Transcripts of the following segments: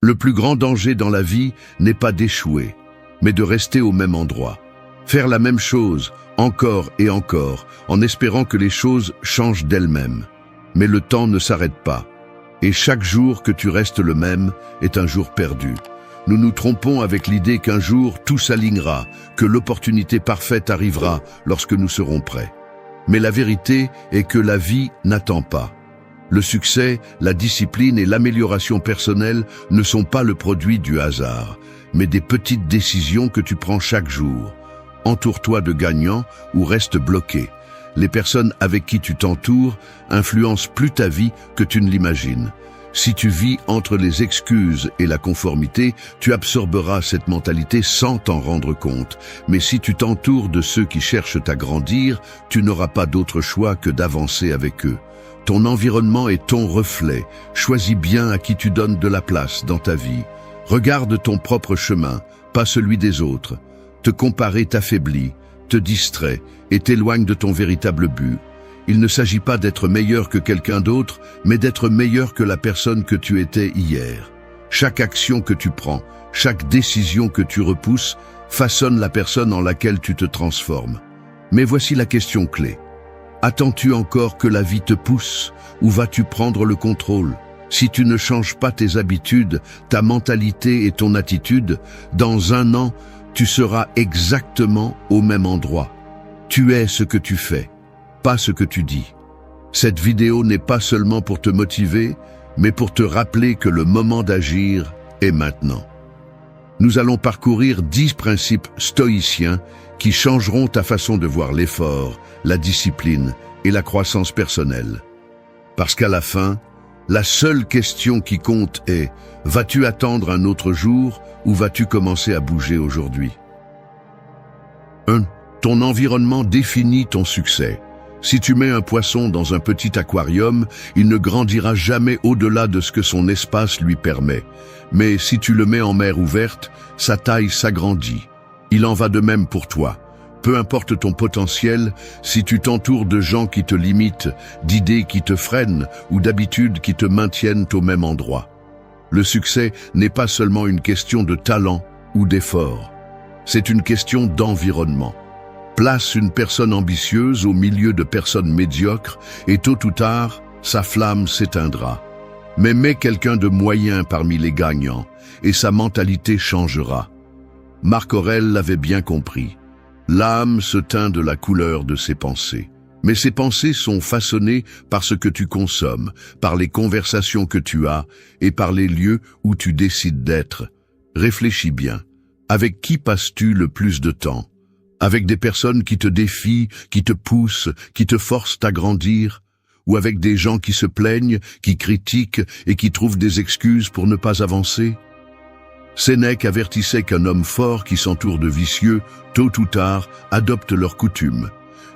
Le plus grand danger dans la vie n'est pas d'échouer, mais de rester au même endroit. Faire la même chose, encore et encore, en espérant que les choses changent d'elles-mêmes. Mais le temps ne s'arrête pas. Et chaque jour que tu restes le même est un jour perdu. Nous nous trompons avec l'idée qu'un jour tout s'alignera, que l'opportunité parfaite arrivera lorsque nous serons prêts. Mais la vérité est que la vie n'attend pas. Le succès, la discipline et l'amélioration personnelle ne sont pas le produit du hasard, mais des petites décisions que tu prends chaque jour. Entoure-toi de gagnants ou reste bloqué. Les personnes avec qui tu t'entoures influencent plus ta vie que tu ne l'imagines. Si tu vis entre les excuses et la conformité, tu absorberas cette mentalité sans t'en rendre compte. Mais si tu t'entoures de ceux qui cherchent à grandir, tu n'auras pas d'autre choix que d'avancer avec eux. Ton environnement est ton reflet. Choisis bien à qui tu donnes de la place dans ta vie. Regarde ton propre chemin, pas celui des autres. Te comparer t'affaiblit, te distrait et t'éloigne de ton véritable but. Il ne s'agit pas d'être meilleur que quelqu'un d'autre, mais d'être meilleur que la personne que tu étais hier. Chaque action que tu prends, chaque décision que tu repousses, façonne la personne en laquelle tu te transformes. Mais voici la question clé. Attends-tu encore que la vie te pousse, ou vas-tu prendre le contrôle? Si tu ne changes pas tes habitudes, ta mentalité et ton attitude, dans 1 an, tu seras exactement au même endroit. Tu es ce que tu fais, pas ce que tu dis. Cette vidéo n'est pas seulement pour te motiver, mais pour te rappeler que le moment d'agir est maintenant. Nous allons parcourir 10 principes stoïciens qui changeront ta façon de voir l'effort, la discipline et la croissance personnelle. Parce qu'à la fin, la seule question qui compte est: vas-tu attendre un autre jour ou vas-tu commencer à bouger aujourd'hui? 1. Ton environnement définit ton succès. Si tu mets un poisson dans un petit aquarium, il ne grandira jamais au-delà de ce que son espace lui permet. Mais si tu le mets en mer ouverte, sa taille s'agrandit. Il en va de même pour toi. Peu importe ton potentiel, si tu t'entoures de gens qui te limitent, d'idées qui te freinent ou d'habitudes qui te maintiennent au même endroit. Le succès n'est pas seulement une question de talent ou d'effort. C'est une question d'environnement. Place une personne ambitieuse au milieu de personnes médiocres et tôt ou tard, sa flamme s'éteindra. Mais mets quelqu'un de moyen parmi les gagnants et sa mentalité changera. Marc Aurèle l'avait bien compris. L'âme se teint de la couleur de ses pensées. Mais ces pensées sont façonnées par ce que tu consommes, par les conversations que tu as et par les lieux où tu décides d'être. Réfléchis bien. Avec qui passes-tu le plus de temps? Avec des personnes qui te défient, qui te poussent, qui te forcent à grandir? Ou avec des gens qui se plaignent, qui critiquent et qui trouvent des excuses pour ne pas avancer? Sénèque avertissait qu'un homme fort qui s'entoure de vicieux, tôt ou tard, adopte leurs coutumes.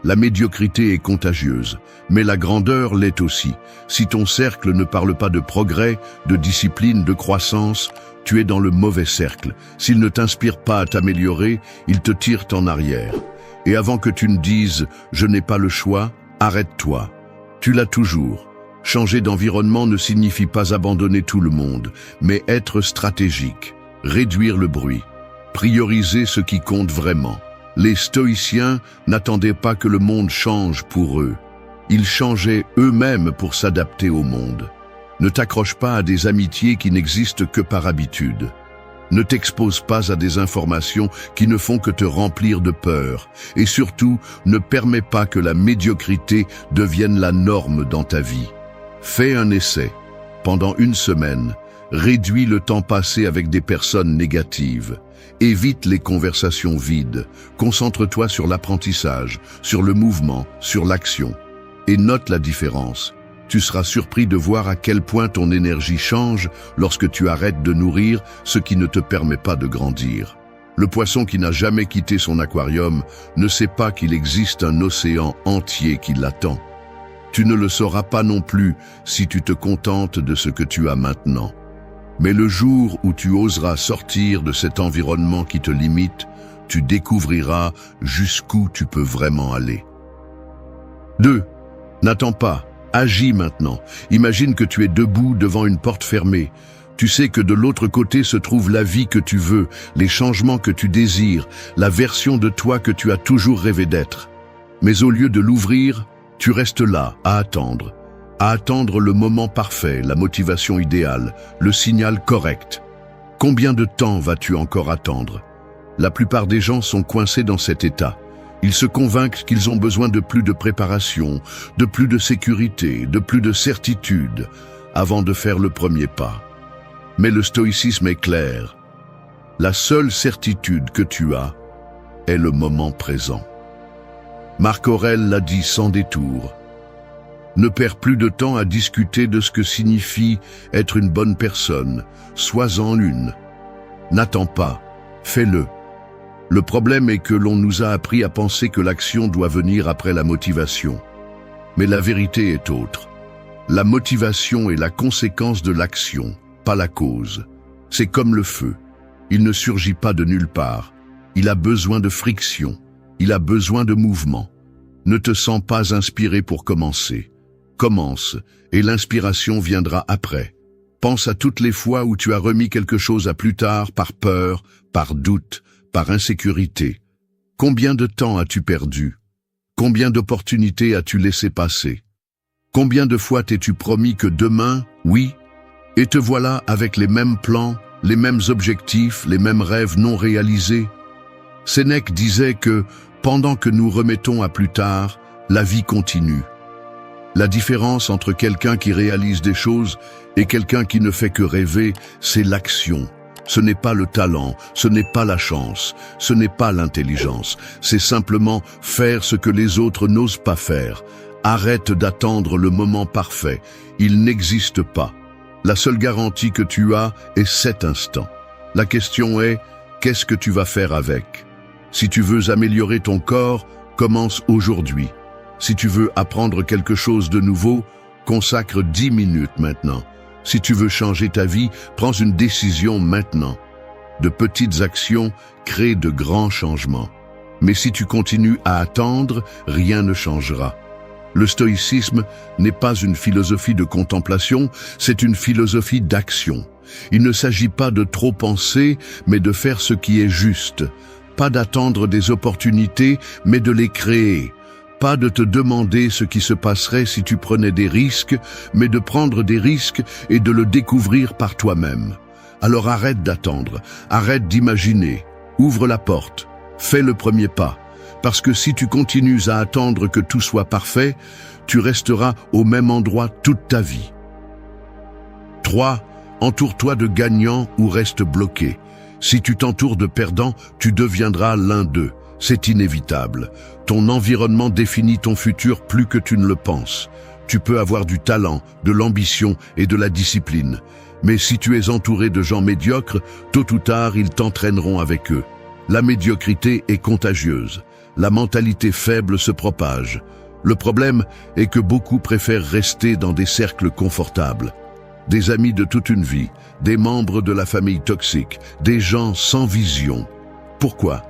La médiocrité est contagieuse, mais la grandeur l'est aussi. Si ton cercle ne parle pas de progrès, de discipline, de croissance, tu es dans le mauvais cercle. S'il ne t'inspire pas à t'améliorer, il te tire en arrière. Et avant que tu ne dises « je n'ai pas le choix », arrête-toi. Tu l'as toujours. Changer d'environnement ne signifie pas abandonner tout le monde, mais être stratégique, réduire le bruit, prioriser ce qui compte vraiment. Les stoïciens n'attendaient pas que le monde change pour eux. Ils changeaient eux-mêmes pour s'adapter au monde. Ne t'accroche pas à des amitiés qui n'existent que par habitude. Ne t'expose pas à des informations qui ne font que te remplir de peur. Et surtout, ne permets pas que la médiocrité devienne la norme dans ta vie. Fais un essai. Pendant 1 semaine, réduis le temps passé avec des personnes négatives. Évite les conversations vides. Concentre-toi sur l'apprentissage, sur le mouvement, sur l'action. Et note la différence. Tu seras surpris de voir à quel point ton énergie change lorsque tu arrêtes de nourrir ce qui ne te permet pas de grandir. Le poisson qui n'a jamais quitté son aquarium ne sait pas qu'il existe un océan entier qui l'attend. Tu ne le sauras pas non plus si tu te contentes de ce que tu as maintenant. Mais le jour où tu oseras sortir de cet environnement qui te limite, tu découvriras jusqu'où tu peux vraiment aller. 2. N'attends pas, agis maintenant. Imagine que tu es debout devant une porte fermée. Tu sais que de l'autre côté se trouve la vie que tu veux, les changements que tu désires, la version de toi que tu as toujours rêvé d'être. Mais au lieu de l'ouvrir, tu restes là, à attendre le moment parfait, la motivation idéale, le signal correct. Combien de temps vas-tu encore attendre? La plupart des gens sont coincés dans cet état. Ils se convainquent qu'ils ont besoin de plus de préparation, de plus de sécurité, de plus de certitude, avant de faire le premier pas. Mais le stoïcisme est clair. La seule certitude que tu as est le moment présent. Marc Aurèle l'a dit sans détour. Ne perds plus de temps à discuter de ce que signifie être une bonne personne. Sois-en une. N'attends pas, fais-le. Le problème est que l'on nous a appris à penser que l'action doit venir après la motivation. Mais la vérité est autre. La motivation est la conséquence de l'action, pas la cause. C'est comme le feu. Il ne surgit pas de nulle part. Il a besoin de friction. Il a besoin de mouvement. Ne te sens pas inspiré pour commencer. Commence, et l'inspiration viendra après. Pense à toutes les fois où tu as remis quelque chose à plus tard par peur, par doute, par insécurité. Combien de temps as-tu perdu? Combien d'opportunités as-tu laissé passer? Combien de fois t'es-tu promis que demain, oui, et te voilà avec les mêmes plans, les mêmes objectifs, les mêmes rêves non réalisés? Sénèque disait que, pendant que nous remettons à plus tard, la vie continue. La différence entre quelqu'un qui réalise des choses et quelqu'un qui ne fait que rêver, c'est l'action. Ce n'est pas le talent, ce n'est pas la chance, ce n'est pas l'intelligence. C'est simplement faire ce que les autres n'osent pas faire. Arrête d'attendre le moment parfait. Il n'existe pas. La seule garantie que tu as est cet instant. La question est, qu'est-ce que tu vas faire avec? Si tu veux améliorer ton corps, commence aujourd'hui. Si tu veux apprendre quelque chose de nouveau, consacre 10 minutes maintenant. Si tu veux changer ta vie, prends une décision maintenant. De petites actions créent de grands changements. Mais si tu continues à attendre, rien ne changera. Le stoïcisme n'est pas une philosophie de contemplation, c'est une philosophie d'action. Il ne s'agit pas de trop penser, mais de faire ce qui est juste. Pas d'attendre des opportunités, mais de les créer. Pas de te demander ce qui se passerait si tu prenais des risques, mais de prendre des risques et de le découvrir par toi-même. Alors arrête d'attendre, arrête d'imaginer, ouvre la porte, fais le premier pas. Parce que si tu continues à attendre que tout soit parfait, tu resteras au même endroit toute ta vie. 3. Entoure-toi de gagnants ou reste bloqué. Si tu t'entoures de perdants, tu deviendras l'un d'eux. C'est inévitable. Ton environnement définit ton futur plus que tu ne le penses. Tu peux avoir du talent, de l'ambition et de la discipline. Mais si tu es entouré de gens médiocres, tôt ou tard, ils t'entraîneront avec eux. La médiocrité est contagieuse. La mentalité faible se propage. Le problème est que beaucoup préfèrent rester dans des cercles confortables. Des amis de toute une vie, des membres de la famille toxique, des gens sans vision. Pourquoi ?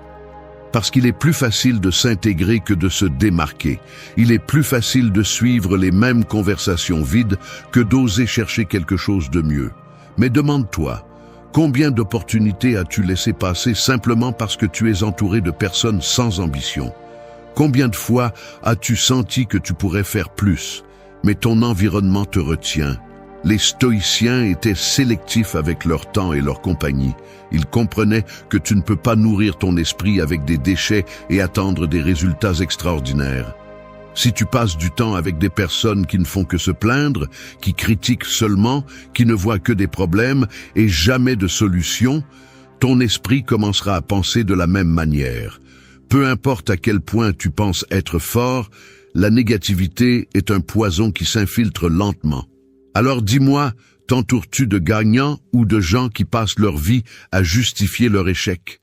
Parce qu'il est plus facile de s'intégrer que de se démarquer. Il est plus facile de suivre les mêmes conversations vides que d'oser chercher quelque chose de mieux. Mais demande-toi, combien d'opportunités as-tu laissé passer simplement parce que tu es entouré de personnes sans ambition? Combien de fois as-tu senti que tu pourrais faire plus, mais ton environnement te retient? Les stoïciens étaient sélectifs avec leur temps et leur compagnie. Ils comprenaient que tu ne peux pas nourrir ton esprit avec des déchets et attendre des résultats extraordinaires. Si tu passes du temps avec des personnes qui ne font que se plaindre, qui critiquent seulement, qui ne voient que des problèmes et jamais de solutions, ton esprit commencera à penser de la même manière. Peu importe à quel point tu penses être fort, la négativité est un poison qui s'infiltre lentement. Alors dis-moi, t'entoures-tu de gagnants ou de gens qui passent leur vie à justifier leur échec?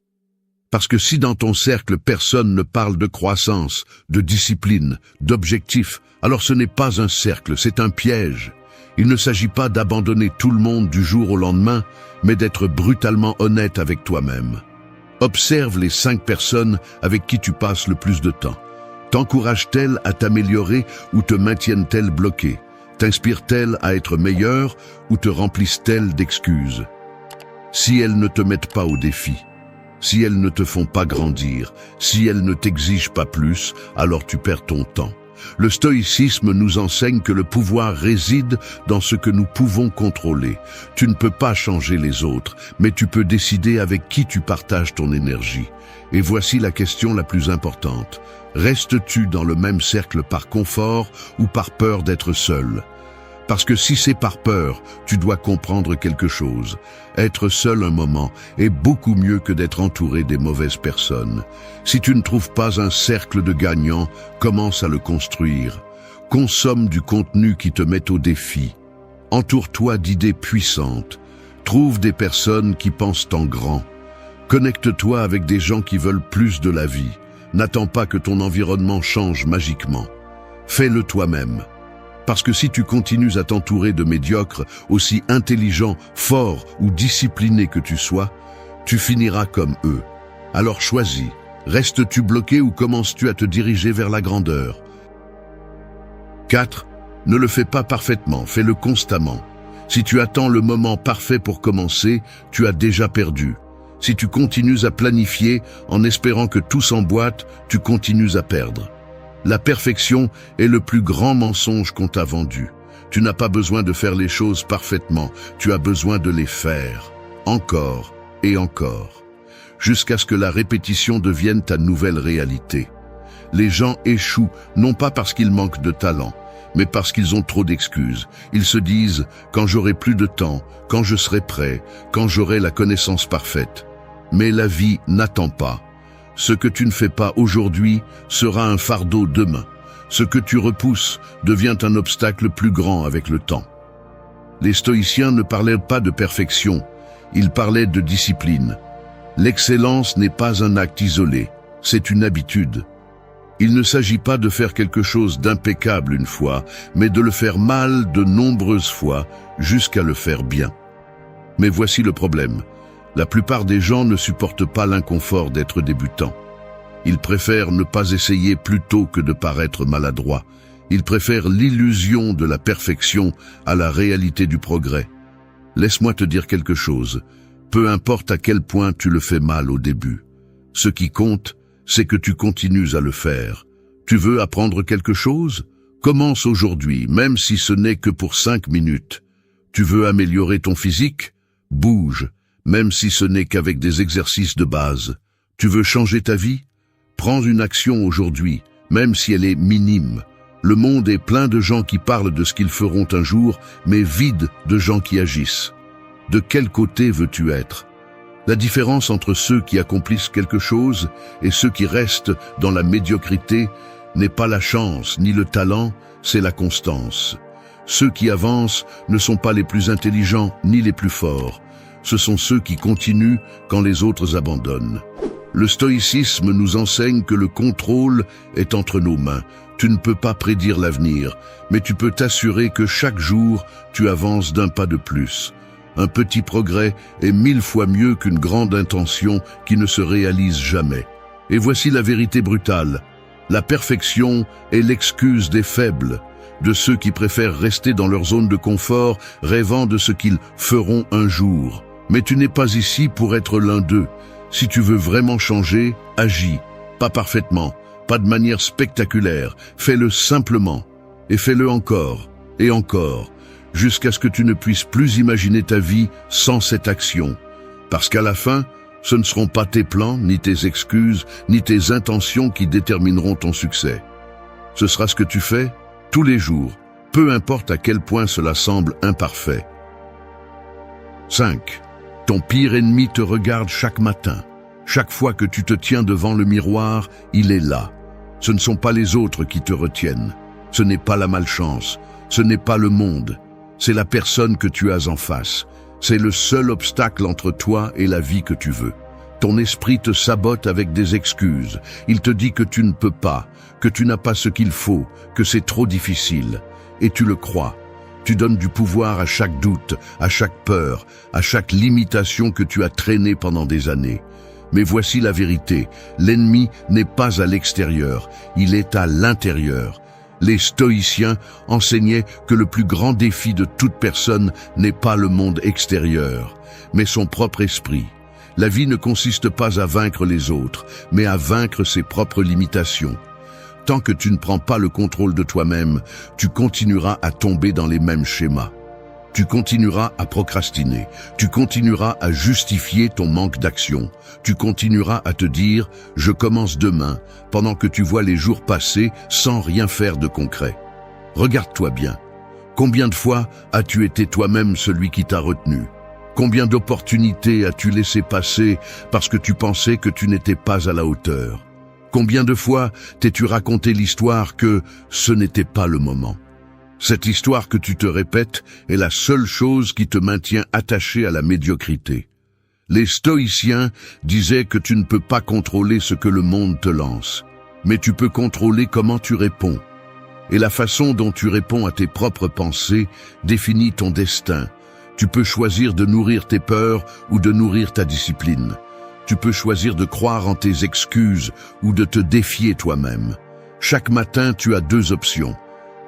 Parce que si dans ton cercle personne ne parle de croissance, de discipline, d'objectifs, alors ce n'est pas un cercle, c'est un piège. Il ne s'agit pas d'abandonner tout le monde du jour au lendemain, mais d'être brutalement honnête avec toi-même. Observe les 5 personnes avec qui tu passes le plus de temps. T'encouragent-elles à t'améliorer ou te maintiennent-elles bloqué? T'inspirent-elles à être meilleure ou te remplissent-elles d'excuses? Si elles ne te mettent pas au défi, si elles ne te font pas grandir, si elles ne t'exigent pas plus, alors tu perds ton temps. Le stoïcisme nous enseigne que le pouvoir réside dans ce que nous pouvons contrôler. Tu ne peux pas changer les autres, mais tu peux décider avec qui tu partages ton énergie. Et voici la question la plus importante. Restes-tu dans le même cercle par confort ou par peur d'être seul? Parce que si c'est par peur, tu dois comprendre quelque chose. Être seul un moment est beaucoup mieux que d'être entouré des mauvaises personnes. Si tu ne trouves pas un cercle de gagnants, commence à le construire. Consomme du contenu qui te met au défi. Entoure-toi d'idées puissantes. Trouve des personnes qui pensent en grand. Connecte-toi avec des gens qui veulent plus de la vie. N'attends pas que ton environnement change magiquement. Fais-le toi-même. Parce que si tu continues à t'entourer de médiocres, aussi intelligents, forts ou disciplinés que tu sois, tu finiras comme eux. Alors choisis. Restes-tu bloqué ou commences-tu à te diriger vers la grandeur? 4. Ne le fais pas parfaitement, fais-le constamment. Si tu attends le moment parfait pour commencer, tu as déjà perdu. Si tu continues à planifier en espérant que tout s'emboîte, tu continues à perdre. La perfection est le plus grand mensonge qu'on t'a vendu. Tu n'as pas besoin de faire les choses parfaitement, tu as besoin de les faire, encore et encore, jusqu'à ce que la répétition devienne ta nouvelle réalité. Les gens échouent non pas parce qu'ils manquent de talent, mais parce qu'ils ont trop d'excuses. Ils se disent « quand j'aurai plus de temps, quand je serai prêt, quand j'aurai la connaissance parfaite ». Mais la vie n'attend pas. Ce que tu ne fais pas aujourd'hui sera un fardeau demain. Ce que tu repousses devient un obstacle plus grand avec le temps. Les stoïciens ne parlaient pas de perfection, ils parlaient de discipline. L'excellence n'est pas un acte isolé, c'est une habitude. Il ne s'agit pas de faire quelque chose d'impeccable une fois, mais de le faire mal de nombreuses fois jusqu'à le faire bien. Mais voici le problème. La plupart des gens ne supportent pas l'inconfort d'être débutants. Ils préfèrent ne pas essayer plutôt que de paraître maladroits. Ils préfèrent l'illusion de la perfection à la réalité du progrès. Laisse-moi te dire quelque chose. Peu importe à quel point tu le fais mal au début. Ce qui compte, c'est que tu continues à le faire. Tu veux apprendre quelque chose? Commence aujourd'hui, même si ce n'est que pour 5 minutes. Tu veux améliorer ton physique? Bouge. Même si ce n'est qu'avec des exercices de base. Tu veux changer ta vie? Prends une action aujourd'hui, même si elle est minime. Le monde est plein de gens qui parlent de ce qu'ils feront un jour, mais vide de gens qui agissent. De quel côté veux-tu être? La différence entre ceux qui accomplissent quelque chose et ceux qui restent dans la médiocrité n'est pas la chance ni le talent, c'est la constance. Ceux qui avancent ne sont pas les plus intelligents ni les plus forts. Ce sont ceux qui continuent quand les autres abandonnent. Le stoïcisme nous enseigne que le contrôle est entre nos mains. Tu ne peux pas prédire l'avenir, mais tu peux t'assurer que chaque jour, tu avances d'un pas de plus. Un petit progrès est 1000 fois mieux qu'une grande intention qui ne se réalise jamais. Et voici la vérité brutale. La perfection est l'excuse des faibles, de ceux qui préfèrent rester dans leur zone de confort, rêvant de ce qu'ils feront un jour. Mais tu n'es pas ici pour être l'un d'eux. Si tu veux vraiment changer, agis. Pas parfaitement, pas de manière spectaculaire. Fais-le simplement. Et fais-le encore, et encore, jusqu'à ce que tu ne puisses plus imaginer ta vie sans cette action. Parce qu'à la fin, ce ne seront pas tes plans, ni tes excuses, ni tes intentions qui détermineront ton succès. Ce sera ce que tu fais tous les jours, peu importe à quel point cela semble imparfait. 5. Ton pire ennemi te regarde chaque matin. Chaque fois que tu te tiens devant le miroir, il est là. Ce ne sont pas les autres qui te retiennent. Ce n'est pas la malchance. Ce n'est pas le monde. C'est la personne que tu as en face. C'est le seul obstacle entre toi et la vie que tu veux. Ton esprit te sabote avec des excuses. Il te dit que tu ne peux pas, que tu n'as pas ce qu'il faut, que c'est trop difficile. Et tu le crois. Tu donnes du pouvoir à chaque doute, à chaque peur, à chaque limitation que tu as traînée pendant des années. Mais voici la vérité, l'ennemi n'est pas à l'extérieur, il est à l'intérieur. Les stoïciens enseignaient que le plus grand défi de toute personne n'est pas le monde extérieur, mais son propre esprit. La vie ne consiste pas à vaincre les autres, mais à vaincre ses propres limitations. Tant que tu ne prends pas le contrôle de toi-même, tu continueras à tomber dans les mêmes schémas. Tu continueras à procrastiner, tu continueras à justifier ton manque d'action, tu continueras à te dire « je commence demain » pendant que tu vois les jours passer sans rien faire de concret. Regarde-toi bien. Combien de fois as-tu été toi-même celui qui t'a retenu? Combien d'opportunités as-tu laissé passer parce que tu pensais que tu n'étais pas à la hauteur? Combien de fois t'es-tu raconté l'histoire que ce n'était pas le moment? Cette histoire que tu te répètes est la seule chose qui te maintient attaché à la médiocrité. Les stoïciens disaient que tu ne peux pas contrôler ce que le monde te lance, mais tu peux contrôler comment tu réponds. Et la façon dont tu réponds à tes propres pensées définit ton destin. Tu peux choisir de nourrir tes peurs ou de nourrir ta discipline. Tu peux choisir de croire en tes excuses ou de te défier toi-même. Chaque matin, tu as deux options.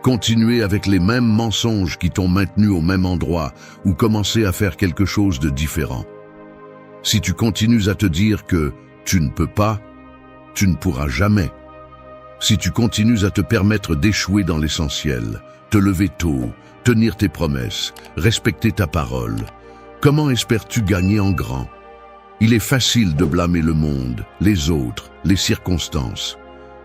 Continuer avec les mêmes mensonges qui t'ont maintenu au même endroit ou commencer à faire quelque chose de différent. Si tu continues à te dire que tu ne peux pas, tu ne pourras jamais. Si tu continues à te permettre d'échouer dans l'essentiel, te lever tôt, tenir tes promesses, respecter ta parole, comment espères-tu gagner en grand? Il est facile de blâmer le monde, les autres, les circonstances.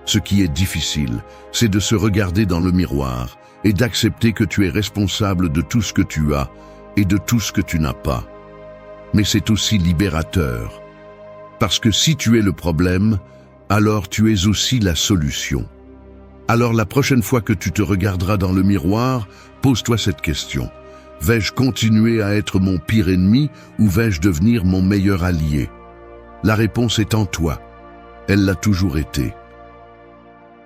Ce qui est difficile, c'est de se regarder dans le miroir et d'accepter que tu es responsable de tout ce que tu as et de tout ce que tu n'as pas. Mais c'est aussi libérateur. Parce que si tu es le problème, alors tu es aussi la solution. Alors la prochaine fois que tu te regarderas dans le miroir, pose-toi cette question. Vais-je continuer à être mon pire ennemi ou vais-je devenir mon meilleur allié? La réponse est en toi. Elle l'a toujours été.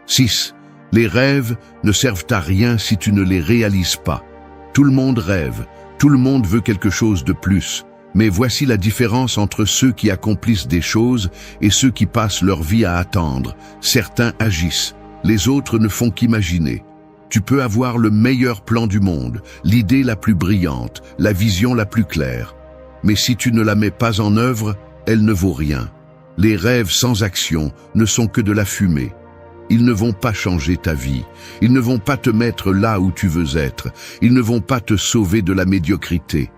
6. Les rêves ne servent à rien si tu ne les réalises pas. Tout le monde rêve, tout le monde veut quelque chose de plus. Mais voici la différence entre ceux qui accomplissent des choses et ceux qui passent leur vie à attendre. Certains agissent, les autres ne font qu'imaginer. Tu peux avoir le meilleur plan du monde, l'idée la plus brillante, la vision la plus claire. Mais si tu ne la mets pas en œuvre, elle ne vaut rien. Les rêves sans action ne sont que de la fumée. Ils ne vont pas changer ta vie. Ils ne vont pas te mettre là où tu veux être. Ils ne vont pas te sauver de la médiocrité.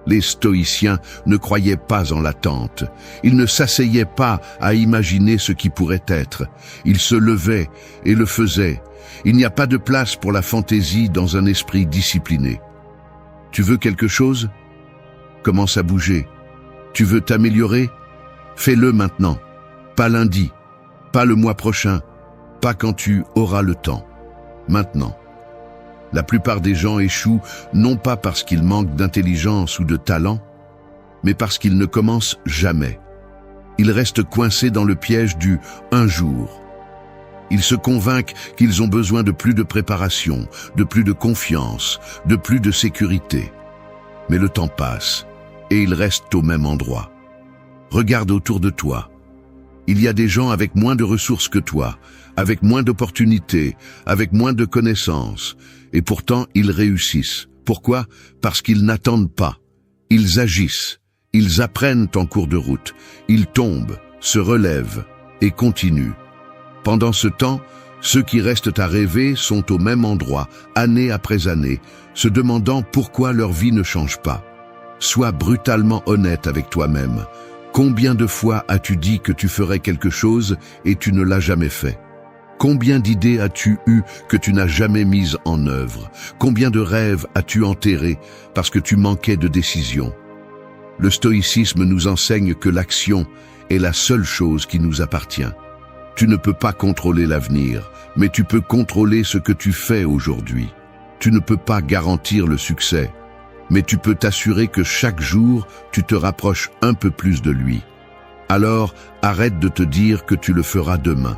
Les stoïciens ne croyaient pas en l'attente. Ils ne s'asseyaient pas à imaginer ce qui pourrait être. Ils se levaient et le faisaient. Il n'y a pas de place pour la fantaisie dans un esprit discipliné. Tu veux quelque chose? Commence à bouger. Tu veux t'améliorer? Fais-le maintenant. Pas lundi. Pas le mois prochain. Pas quand tu auras le temps. Maintenant. La plupart des gens échouent non pas parce qu'ils manquent d'intelligence ou de talent, mais parce qu'ils ne commencent jamais. Ils restent coincés dans le piège du « un jour ». Ils se convainquent qu'ils ont besoin de plus de préparation, de plus de confiance, de plus de sécurité. Mais le temps passe et ils restent au même endroit. Regarde autour de toi. Il y a des gens avec moins de ressources que toi, avec moins d'opportunités, avec moins de connaissances, et pourtant ils réussissent. Pourquoi? Parce qu'ils n'attendent pas. Ils agissent, ils apprennent en cours de route, ils tombent, se relèvent et continuent. Pendant ce temps, ceux qui restent à rêver sont au même endroit, année après année, se demandant pourquoi leur vie ne change pas. Sois brutalement honnête avec toi-même. Combien de fois as-tu dit que tu ferais quelque chose et tu ne l'as jamais fait? Combien d'idées as-tu eues que tu n'as jamais mises en œuvre? Combien de rêves as-tu enterrés parce que tu manquais de décision? Le stoïcisme nous enseigne que l'action est la seule chose qui nous appartient. Tu ne peux pas contrôler l'avenir, mais tu peux contrôler ce que tu fais aujourd'hui. Tu ne peux pas garantir le succès, mais tu peux t'assurer que chaque jour, tu te rapproches un peu plus de lui. Alors, arrête de te dire que tu le feras demain.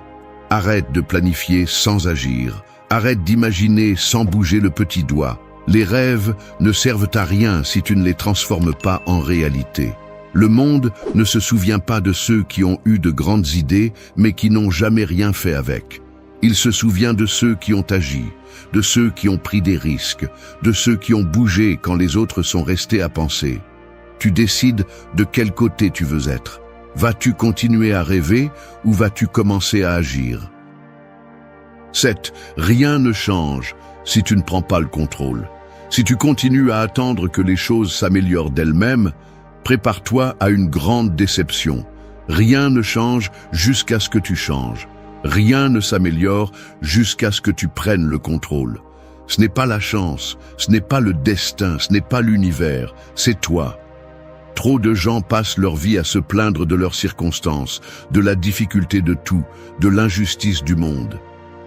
Arrête de planifier sans agir. Arrête d'imaginer sans bouger le petit doigt. Les rêves ne servent à rien si tu ne les transformes pas en réalité. Le monde ne se souvient pas de ceux qui ont eu de grandes idées, mais qui n'ont jamais rien fait avec. Il se souvient de ceux qui ont agi, de ceux qui ont pris des risques, de ceux qui ont bougé quand les autres sont restés à penser. Tu décides de quel côté tu veux être. Vas-tu continuer à rêver ou vas-tu commencer à agir? 7. Rien ne change si tu ne prends pas le contrôle. Si tu continues à attendre que les choses s'améliorent d'elles-mêmes, prépare-toi à une grande déception. Rien ne change jusqu'à ce que tu changes. Rien ne s'améliore jusqu'à ce que tu prennes le contrôle. Ce n'est pas la chance, ce n'est pas le destin, ce n'est pas l'univers, c'est toi. Trop de gens passent leur vie à se plaindre de leurs circonstances, de la difficulté de tout, de l'injustice du monde.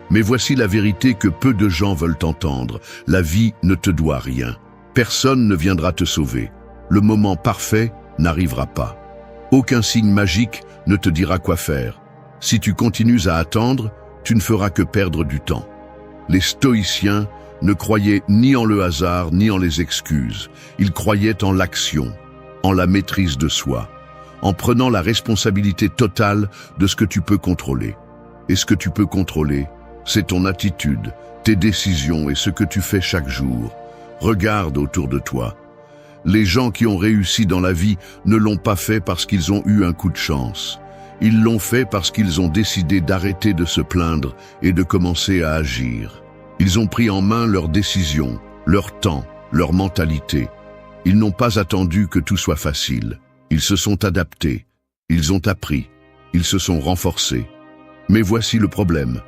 Mais voici la vérité que peu de gens veulent entendre. La vie ne te doit rien. Personne ne viendra te sauver. Le moment parfait n'arrivera pas. Aucun signe magique ne te dira quoi faire. Si tu continues à attendre, tu ne feras que perdre du temps. Les stoïciens ne croyaient ni en le hasard ni en les excuses. Ils croyaient en l'action, en la maîtrise de soi, en prenant la responsabilité totale de ce que tu peux contrôler. Et ce que tu peux contrôler, c'est ton attitude, tes décisions et ce que tu fais chaque jour. Regarde autour de toi. Les gens qui ont réussi dans la vie ne l'ont pas fait parce qu'ils ont eu un coup de chance. Ils l'ont fait parce qu'ils ont décidé d'arrêter de se plaindre et de commencer à agir. Ils ont pris en main leurs décisions, leur temps, leur mentalité. Ils n'ont pas attendu que tout soit facile. Ils se sont adaptés. Ils ont appris. Ils se sont renforcés. Mais voici le problème.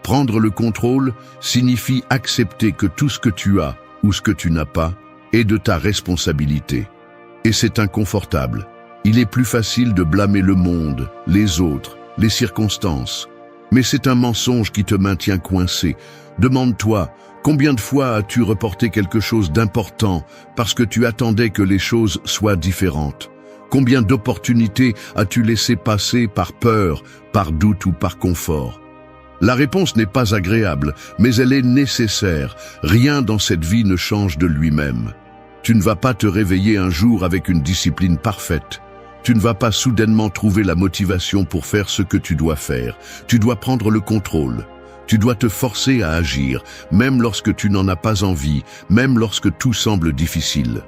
Prendre le contrôle signifie accepter que tout ce que tu as ou ce que tu n'as pas est de ta responsabilité. Et c'est inconfortable. Il est plus facile de blâmer le monde, les autres, les circonstances. Mais c'est un mensonge qui te maintient coincé. Demande-toi, combien de fois as-tu reporté quelque chose d'important parce que tu attendais que les choses soient différentes? Combien d'opportunités as-tu laissé passer par peur, par doute ou par confort? La réponse n'est pas agréable, mais elle est nécessaire. Rien dans cette vie ne change de lui-même. Tu ne vas pas te réveiller un jour avec une discipline parfaite. Tu ne vas pas soudainement trouver la motivation pour faire ce que tu dois faire. Tu dois prendre le contrôle. Tu dois te forcer à agir, même lorsque tu n'en as pas envie, même lorsque tout semble difficile.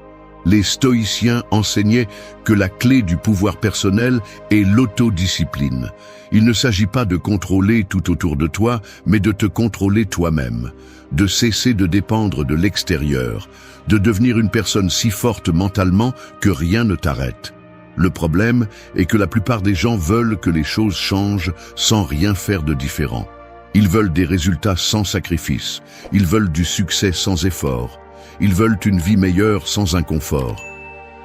Les stoïciens enseignaient que la clé du pouvoir personnel est l'autodiscipline. Il ne s'agit pas de contrôler tout autour de toi, mais de te contrôler toi-même, de cesser de dépendre de l'extérieur, de devenir une personne si forte mentalement que rien ne t'arrête. Le problème est que la plupart des gens veulent que les choses changent sans rien faire de différent. Ils veulent des résultats sans sacrifice, ils veulent du succès sans effort, ils veulent une vie meilleure sans inconfort.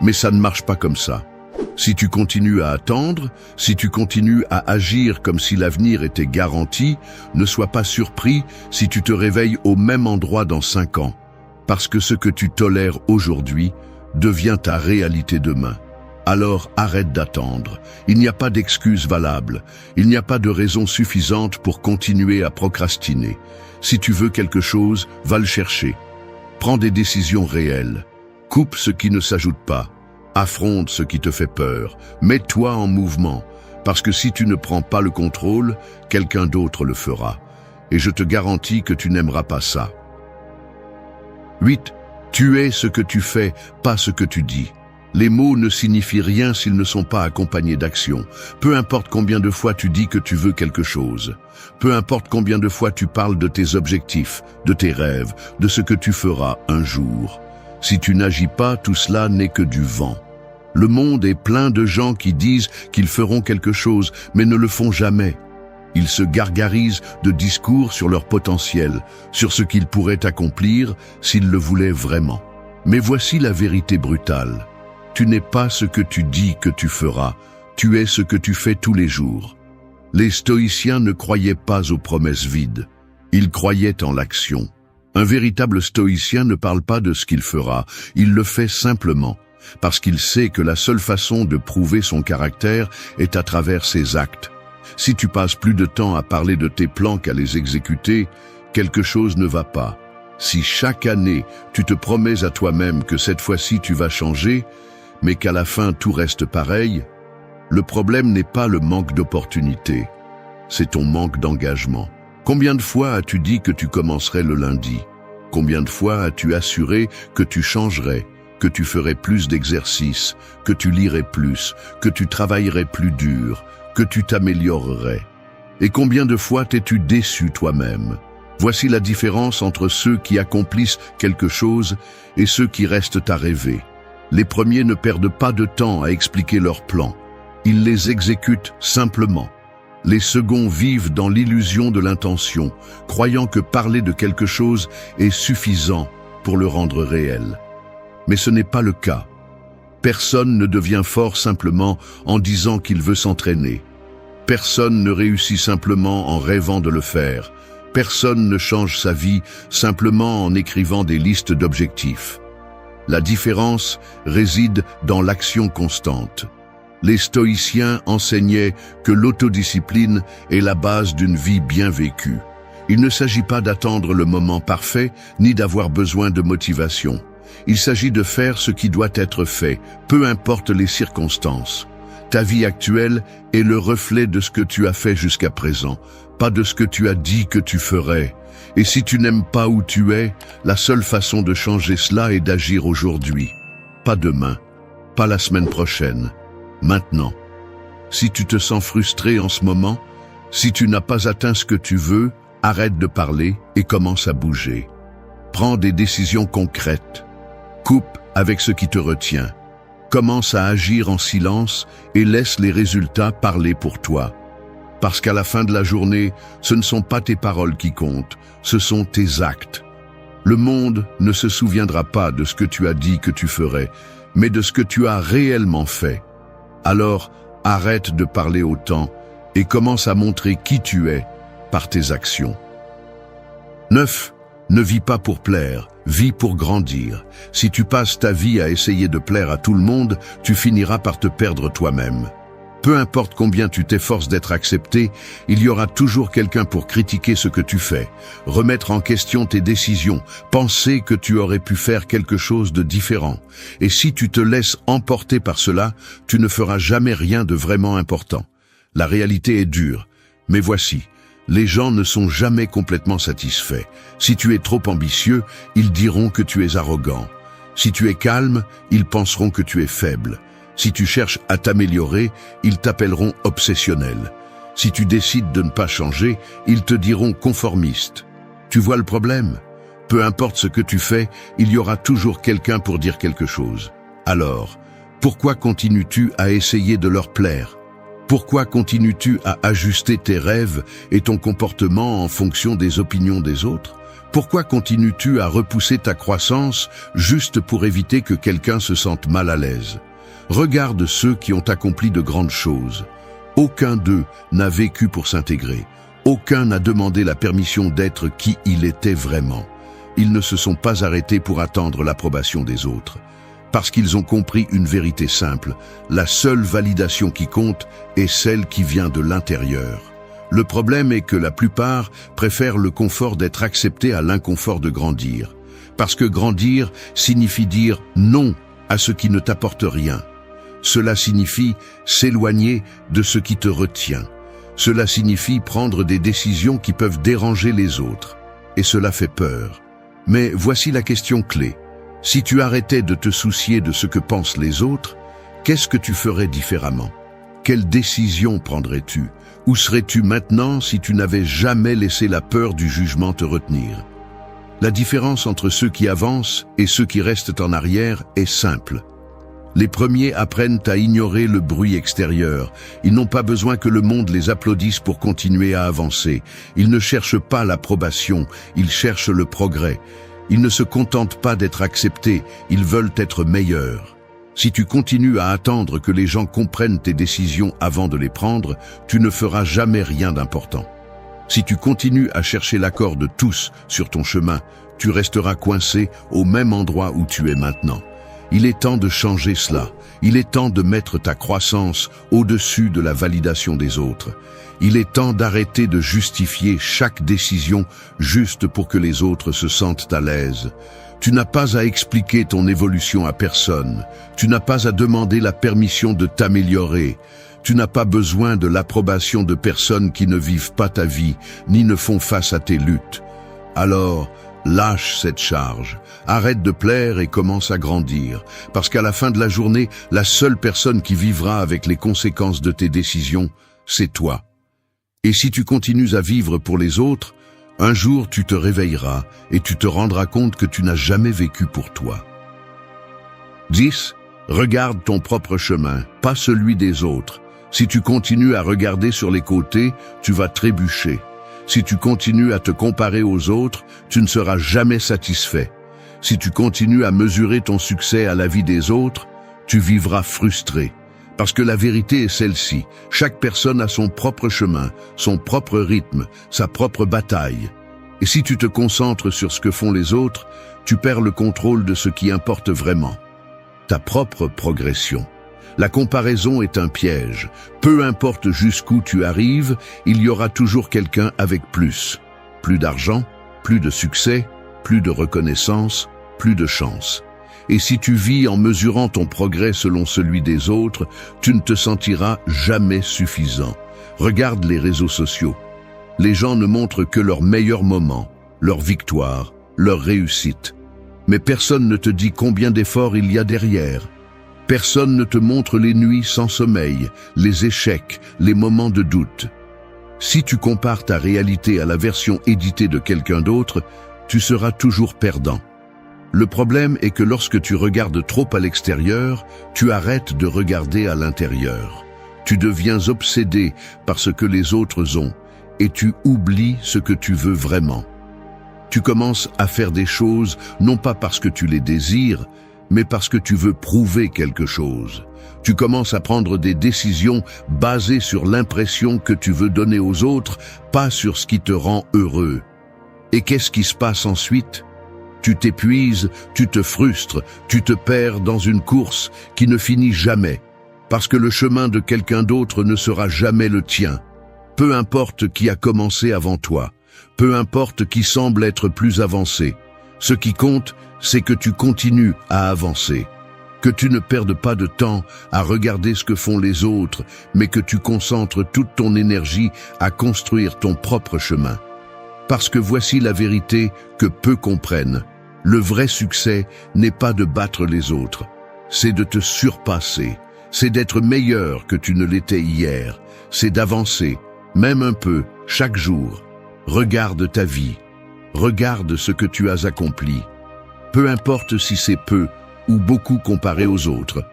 Mais ça ne marche pas comme ça. Si tu continues à attendre, si tu continues à agir comme si l'avenir était garanti, ne sois pas surpris si tu te réveilles au même endroit dans 5 ans, parce que ce que tu tolères aujourd'hui devient ta réalité demain. Alors arrête d'attendre. Il n'y a pas d'excuse valable. Il n'y a pas de raison suffisante pour continuer à procrastiner. Si tu veux quelque chose, va le chercher. Prends des décisions réelles. Coupe ce qui ne s'ajoute pas. Affronte ce qui te fait peur. Mets-toi en mouvement. Parce que si tu ne prends pas le contrôle, quelqu'un d'autre le fera. Et je te garantis que tu n'aimeras pas ça. 8. Tu es ce que tu fais, pas ce que tu dis. Les mots ne signifient rien s'ils ne sont pas accompagnés d'action. Peu importe combien de fois tu dis que tu veux quelque chose. Peu importe combien de fois tu parles de tes objectifs, de tes rêves, de ce que tu feras un jour. Si tu n'agis pas, tout cela n'est que du vent. Le monde est plein de gens qui disent qu'ils feront quelque chose, mais ne le font jamais. Ils se gargarisent de discours sur leur potentiel, sur ce qu'ils pourraient accomplir s'ils le voulaient vraiment. Mais voici la vérité brutale. Tu n'es pas ce que tu dis que tu feras, tu es ce que tu fais tous les jours. Les stoïciens ne croyaient pas aux promesses vides, ils croyaient en l'action. Un véritable stoïcien ne parle pas de ce qu'il fera, il le fait simplement, parce qu'il sait que la seule façon de prouver son caractère est à travers ses actes. Si tu passes plus de temps à parler de tes plans qu'à les exécuter, quelque chose ne va pas. Si chaque année tu te promets à toi-même que cette fois-ci tu vas changer, mais qu'à la fin tout reste pareil, le problème n'est pas le manque d'opportunités, c'est ton manque d'engagement. Combien de fois as-tu dit que tu commencerais le lundi? Combien de fois as-tu assuré que tu changerais, que tu ferais plus d'exercices, que tu lirais plus, que tu travaillerais plus dur, que tu t'améliorerais? Et combien de fois t'es-tu déçu toi-même? Voici la différence entre ceux qui accomplissent quelque chose et ceux qui restent à rêver. Les premiers ne perdent pas de temps à expliquer leurs plans. Ils les exécutent simplement. Les seconds vivent dans l'illusion de l'intention, croyant que parler de quelque chose est suffisant pour le rendre réel. Mais ce n'est pas le cas. Personne ne devient fort simplement en disant qu'il veut s'entraîner. Personne ne réussit simplement en rêvant de le faire. Personne ne change sa vie simplement en écrivant des listes d'objectifs. La différence réside dans l'action constante. Les stoïciens enseignaient que l'autodiscipline est la base d'une vie bien vécue. Il ne s'agit pas d'attendre le moment parfait, ni d'avoir besoin de motivation. Il s'agit de faire ce qui doit être fait, peu importe les circonstances. Ta vie actuelle est le reflet de ce que tu as fait jusqu'à présent, pas de ce que tu as dit que tu ferais. Et si tu n'aimes pas où tu es, la seule façon de changer cela est d'agir aujourd'hui. Pas demain, pas la semaine prochaine. Maintenant. Si tu te sens frustré en ce moment, si tu n'as pas atteint ce que tu veux, arrête de parler et commence à bouger. Prends des décisions concrètes. Coupe avec ce qui te retient. Commence à agir en silence et laisse les résultats parler pour toi. Parce qu'à la fin de la journée, ce ne sont pas tes paroles qui comptent, ce sont tes actes. Le monde ne se souviendra pas de ce que tu as dit que tu ferais, mais de ce que tu as réellement fait. Alors, arrête de parler autant et commence à montrer qui tu es par tes actions. 9. Ne vis pas pour plaire, vis pour grandir. Si tu passes ta vie à essayer de plaire à tout le monde, tu finiras par te perdre toi-même. Peu importe combien tu t'efforces d'être accepté, il y aura toujours quelqu'un pour critiquer ce que tu fais, remettre en question tes décisions, penser que tu aurais pu faire quelque chose de différent. Et si tu te laisses emporter par cela, tu ne feras jamais rien de vraiment important. La réalité est dure, mais voici, les gens ne sont jamais complètement satisfaits. Si tu es trop ambitieux, ils diront que tu es arrogant. Si tu es calme, ils penseront que tu es faible. Si tu cherches à t'améliorer, ils t'appelleront obsessionnel. Si tu décides de ne pas changer, ils te diront conformiste. Tu vois le problème? Peu importe ce que tu fais, il y aura toujours quelqu'un pour dire quelque chose. Alors, pourquoi continues-tu à essayer de leur plaire? Pourquoi continues-tu à ajuster tes rêves et ton comportement en fonction des opinions des autres? Pourquoi continues-tu à repousser ta croissance juste pour éviter que quelqu'un se sente mal à l'aise? Regarde ceux qui ont accompli de grandes choses. Aucun d'eux n'a vécu pour s'intégrer. Aucun n'a demandé la permission d'être qui il était vraiment. Ils ne se sont pas arrêtés pour attendre l'approbation des autres. Parce qu'ils ont compris une vérité simple, la seule validation qui compte est celle qui vient de l'intérieur. Le problème est que la plupart préfèrent le confort d'être acceptés à l'inconfort de grandir. Parce que grandir signifie dire non à ce qui ne t'apporte rien. Cela signifie s'éloigner de ce qui te retient. Cela signifie prendre des décisions qui peuvent déranger les autres. Et cela fait peur. Mais voici la question clé. Si tu arrêtais de te soucier de ce que pensent les autres, qu'est-ce que tu ferais différemment? Quelle décision prendrais-tu? Où serais-tu maintenant si tu n'avais jamais laissé la peur du jugement te retenir? La différence entre ceux qui avancent et ceux qui restent en arrière est simple. Les premiers apprennent à ignorer le bruit extérieur. Ils n'ont pas besoin que le monde les applaudisse pour continuer à avancer. Ils ne cherchent pas l'approbation, ils cherchent le progrès. Ils ne se contentent pas d'être acceptés, ils veulent être meilleurs. Si tu continues à attendre que les gens comprennent tes décisions avant de les prendre, tu ne feras jamais rien d'important. Si tu continues à chercher l'accord de tous sur ton chemin, tu resteras coincé au même endroit où tu es maintenant. Il est temps de changer cela. Il est temps de mettre ta croissance au-dessus de la validation des autres. Il est temps d'arrêter de justifier chaque décision juste pour que les autres se sentent à l'aise. Tu n'as pas à expliquer ton évolution à personne. Tu n'as pas à demander la permission de t'améliorer. Tu n'as pas besoin de l'approbation de personnes qui ne vivent pas ta vie, ni ne font face à tes luttes. Alors, lâche cette charge, arrête de plaire et commence à grandir, parce qu'à la fin de la journée, la seule personne qui vivra avec les conséquences de tes décisions, c'est toi. Et si tu continues à vivre pour les autres, un jour tu te réveilleras et tu te rendras compte que tu n'as jamais vécu pour toi. 10. Regarde ton propre chemin, pas celui des autres. Si tu continues à regarder sur les côtés, tu vas trébucher. Si tu continues à te comparer aux autres, tu ne seras jamais satisfait. Si tu continues à mesurer ton succès à la vie des autres, tu vivras frustré. Parce que la vérité est celle-ci. Chaque personne a son propre chemin, son propre rythme, sa propre bataille. Et si tu te concentres sur ce que font les autres, tu perds le contrôle de ce qui importe vraiment. Ta propre progression. La comparaison est un piège. Peu importe jusqu'où tu arrives, il y aura toujours quelqu'un avec plus. Plus d'argent, plus de succès, plus de reconnaissance, plus de chance. Et si tu vis en mesurant ton progrès selon celui des autres, tu ne te sentiras jamais suffisant. Regarde les réseaux sociaux. Les gens ne montrent que leurs meilleurs moments, leurs victoires, leurs réussites. Mais personne ne te dit combien d'efforts il y a derrière. Personne ne te montre les nuits sans sommeil, les échecs, les moments de doute. Si tu compares ta réalité à la version éditée de quelqu'un d'autre, tu seras toujours perdant. Le problème est que lorsque tu regardes trop à l'extérieur, tu arrêtes de regarder à l'intérieur. Tu deviens obsédé par ce que les autres ont et tu oublies ce que tu veux vraiment. Tu commences à faire des choses non pas parce que tu les désires, mais parce que tu veux prouver quelque chose. Tu commences à prendre des décisions basées sur l'impression que tu veux donner aux autres, pas sur ce qui te rend heureux. Et qu'est-ce qui se passe ensuite ? Tu t'épuises, tu te frustres, tu te perds dans une course qui ne finit jamais, parce que le chemin de quelqu'un d'autre ne sera jamais le tien. Peu importe qui a commencé avant toi, peu importe qui semble être plus avancé. Ce qui compte, c'est que tu continues à avancer, que tu ne perdes pas de temps à regarder ce que font les autres, mais que tu concentres toute ton énergie à construire ton propre chemin. Parce que voici la vérité que peu comprennent. Le vrai succès n'est pas de battre les autres, c'est de te surpasser, c'est d'être meilleur que tu ne l'étais hier, c'est d'avancer, même un peu, chaque jour. Regarde ta vie, regarde ce que tu as accompli. Peu importe si c'est peu ou beaucoup comparé aux autres.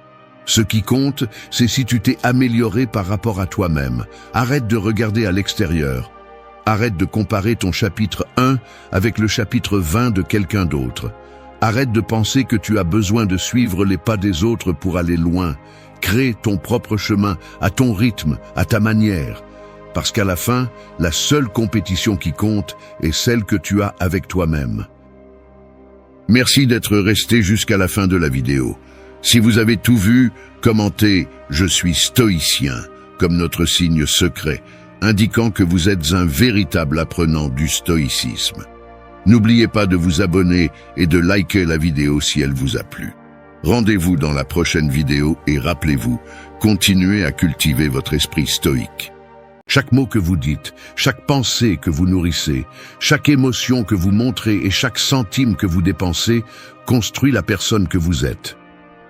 Ce qui compte, c'est si tu t'es amélioré par rapport à toi-même. Arrête de regarder à l'extérieur. Arrête de comparer ton chapitre 1 avec le chapitre 20 de quelqu'un d'autre. Arrête de penser que tu as besoin de suivre les pas des autres pour aller loin. Crée ton propre chemin, à ton rythme, à ta manière. Parce qu'à la fin, la seule compétition qui compte est celle que tu as avec toi-même. Merci d'être resté jusqu'à la fin de la vidéo. Si vous avez tout vu, commentez « Je suis stoïcien » comme notre signe secret, indiquant que vous êtes un véritable apprenant du stoïcisme. N'oubliez pas de vous abonner et de liker la vidéo si elle vous a plu. Rendez-vous dans la prochaine vidéo et rappelez-vous, continuez à cultiver votre esprit stoïque. Chaque mot que vous dites, chaque pensée que vous nourrissez, chaque émotion que vous montrez et chaque centime que vous dépensez construit la personne que vous êtes.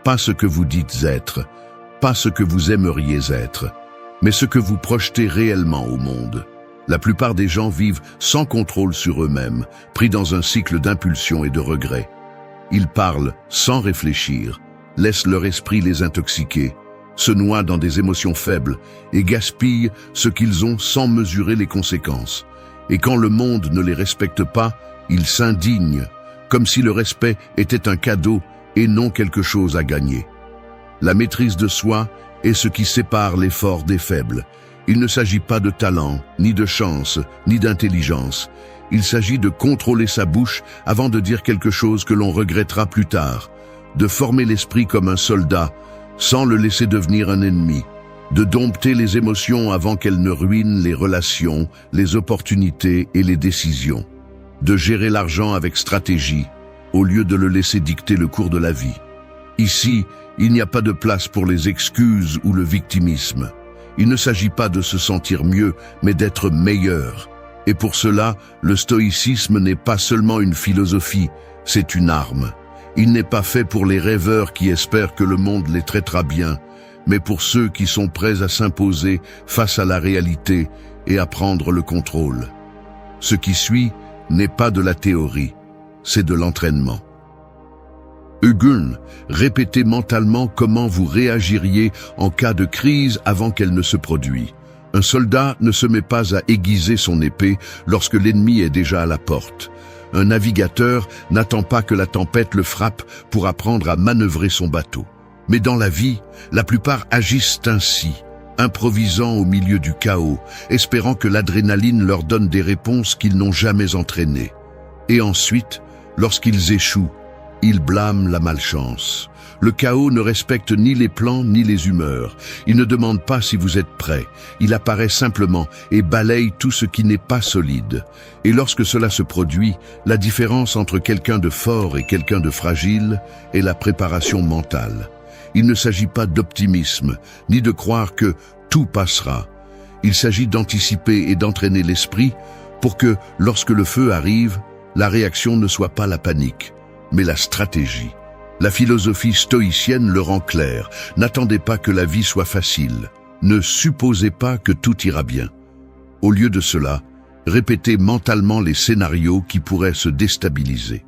Pas ce que vous dites être, pas ce que vous aimeriez être, mais ce que vous projetez réellement au monde. La plupart des gens vivent sans contrôle sur eux-mêmes, pris dans un cycle d'impulsion et de regret. Ils parlent sans réfléchir, laissent leur esprit les intoxiquer, se noient dans des émotions faibles et gaspillent ce qu'ils ont sans mesurer les conséquences. Et quand le monde ne les respecte pas, ils s'indignent, comme si le respect était un cadeau et non quelque chose à gagner. La maîtrise de soi est ce qui sépare les forts des faibles. Il ne s'agit pas de talent, ni de chance, ni d'intelligence. Il s'agit de contrôler sa bouche avant de dire quelque chose que l'on regrettera plus tard, de former l'esprit comme un soldat, sans le laisser devenir un ennemi, de dompter les émotions avant qu'elles ne ruinent les relations, les opportunités et les décisions, de gérer l'argent avec stratégie, au lieu de le laisser dicter le cours de la vie. Ici, il n'y a pas de place pour les excuses ou le victimisme. Il ne s'agit pas de se sentir mieux, mais d'être meilleur. Et pour cela, le stoïcisme n'est pas seulement une philosophie, c'est une arme. Il n'est pas fait pour les rêveurs qui espèrent que le monde les traitera bien, mais pour ceux qui sont prêts à s'imposer face à la réalité et à prendre le contrôle. Ce qui suit n'est pas de la théorie, c'est de l'entraînement. Hugun, répétez mentalement comment vous réagiriez en cas de crise avant qu'elle ne se produise. Un soldat ne se met pas à aiguiser son épée lorsque l'ennemi est déjà à la porte. Un navigateur n'attend pas que la tempête le frappe pour apprendre à manœuvrer son bateau. Mais dans la vie, la plupart agissent ainsi, improvisant au milieu du chaos, espérant que l'adrénaline leur donne des réponses qu'ils n'ont jamais entraînées. Et ensuite, lorsqu'ils échouent, ils blâment la malchance. Le chaos ne respecte ni les plans ni les humeurs. Il ne demande pas si vous êtes prêt. Il apparaît simplement et balaye tout ce qui n'est pas solide. Et lorsque cela se produit, la différence entre quelqu'un de fort et quelqu'un de fragile est la préparation mentale. Il ne s'agit pas d'optimisme, ni de croire que tout passera. Il s'agit d'anticiper et d'entraîner l'esprit pour que, lorsque le feu arrive, la réaction ne soit pas la panique, mais la stratégie. La philosophie stoïcienne le rend clair. N'attendez pas que la vie soit facile. Ne supposez pas que tout ira bien. Au lieu de cela, répétez mentalement les scénarios qui pourraient se déstabiliser.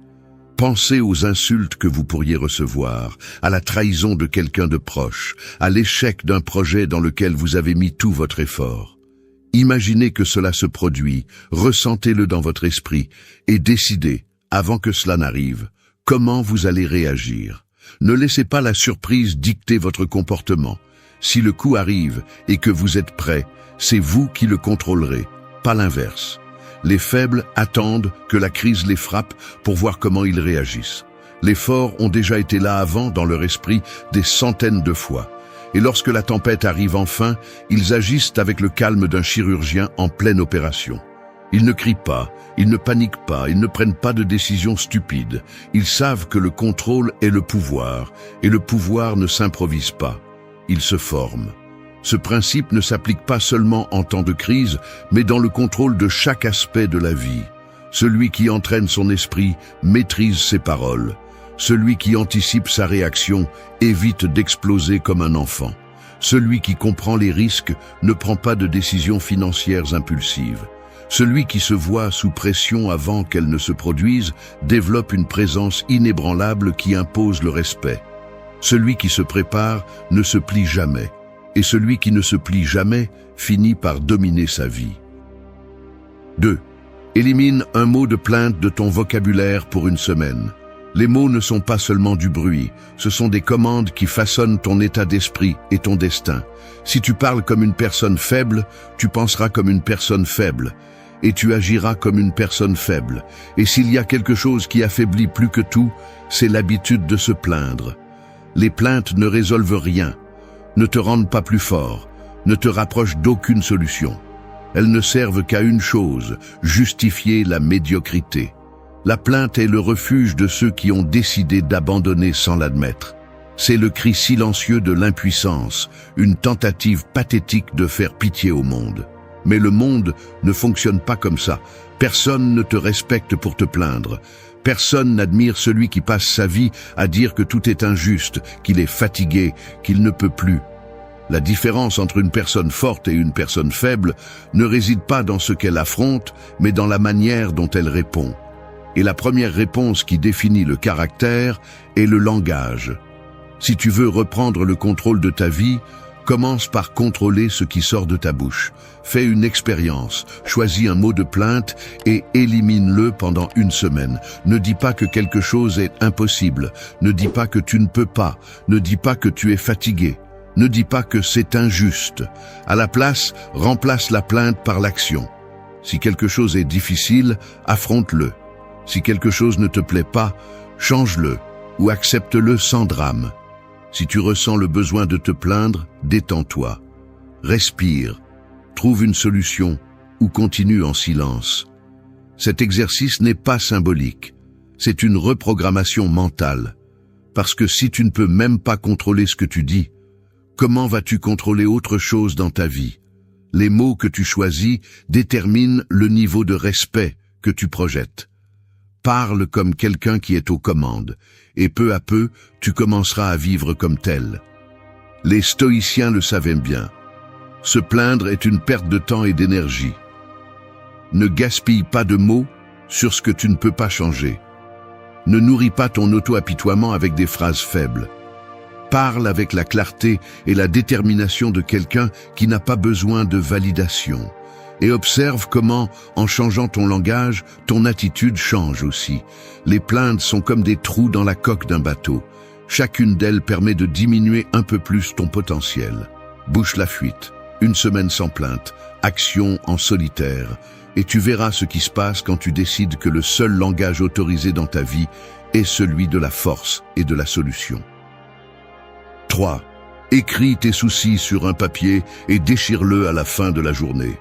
Pensez aux insultes que vous pourriez recevoir, à la trahison de quelqu'un de proche, à l'échec d'un projet dans lequel vous avez mis tout votre effort. Imaginez que cela se produit, ressentez-le dans votre esprit et décidez, avant que cela n'arrive, comment vous allez réagir. Ne laissez pas la surprise dicter votre comportement. Si le coup arrive et que vous êtes prêt, c'est vous qui le contrôlerez, pas l'inverse. Les faibles attendent que la crise les frappe pour voir comment ils réagissent. Les forts ont déjà été là avant dans leur esprit des centaines de fois. Et lorsque la tempête arrive enfin, ils agissent avec le calme d'un chirurgien en pleine opération. Ils ne crient pas, ils ne paniquent pas, ils ne prennent pas de décisions stupides. Ils savent que le contrôle est le pouvoir, et le pouvoir ne s'improvise pas. Il se forme. Ce principe ne s'applique pas seulement en temps de crise, mais dans le contrôle de chaque aspect de la vie. Celui qui entraîne son esprit maîtrise ses paroles. Celui qui anticipe sa réaction évite d'exploser comme un enfant. Celui qui comprend les risques ne prend pas de décisions financières impulsives. Celui qui se voit sous pression avant qu'elle ne se produise développe une présence inébranlable qui impose le respect. Celui qui se prépare ne se plie jamais, et celui qui ne se plie jamais finit par dominer sa vie. 2. Élimine un mot de plainte de ton vocabulaire pour une semaine. Les mots ne sont pas seulement du bruit, ce sont des commandes qui façonnent ton état d'esprit et ton destin. Si tu parles comme une personne faible, tu penseras comme une personne faible, et tu agiras comme une personne faible. Et s'il y a quelque chose qui affaiblit plus que tout, c'est l'habitude de se plaindre. Les plaintes ne résolvent rien, ne te rendent pas plus fort, ne te rapprochent d'aucune solution. Elles ne servent qu'à une chose, justifier la médiocrité. La plainte est le refuge de ceux qui ont décidé d'abandonner sans l'admettre. C'est le cri silencieux de l'impuissance, une tentative pathétique de faire pitié au monde. Mais le monde ne fonctionne pas comme ça. Personne ne te respecte pour te plaindre. Personne n'admire celui qui passe sa vie à dire que tout est injuste, qu'il est fatigué, qu'il ne peut plus. La différence entre une personne forte et une personne faible ne réside pas dans ce qu'elle affronte, mais dans la manière dont elle répond. Et la première réponse qui définit le caractère est le langage. Si tu veux reprendre le contrôle de ta vie, commence par contrôler ce qui sort de ta bouche. Fais une expérience, choisis un mot de plainte et élimine-le pendant une semaine. Ne dis pas que quelque chose est impossible. Ne dis pas que tu ne peux pas. Ne dis pas que tu es fatigué. Ne dis pas que c'est injuste. À la place, remplace la plainte par l'action. Si quelque chose est difficile, affronte-le. Si quelque chose ne te plaît pas, change-le ou accepte-le sans drame. Si tu ressens le besoin de te plaindre, détends-toi. Respire, trouve une solution ou continue en silence. Cet exercice n'est pas symbolique, c'est une reprogrammation mentale. Parce que si tu ne peux même pas contrôler ce que tu dis, Comment vas-tu contrôler autre chose dans ta vie? Les mots que tu choisis déterminent le niveau de respect que tu projettes. Parle comme quelqu'un qui est aux commandes, et peu à peu, tu commenceras à vivre comme tel. Les stoïciens le savaient bien. Se plaindre est une perte de temps et d'énergie. Ne gaspille pas de mots sur ce que tu ne peux pas changer. Ne nourris pas ton auto-apitoiement avec des phrases faibles. Parle avec la clarté et la détermination de quelqu'un qui n'a pas besoin de validation. Et observe comment, en changeant ton langage, ton attitude change aussi. Les plaintes sont comme des trous dans la coque d'un bateau. Chacune d'elles permet de diminuer un peu plus ton potentiel. Bouche la fuite, 1 semaine sans plainte, action en solitaire. Et tu verras ce qui se passe quand tu décides que le seul langage autorisé dans ta vie est celui de la force et de la solution. 3. Écris tes soucis sur un papier et déchire-le à la fin de la journée.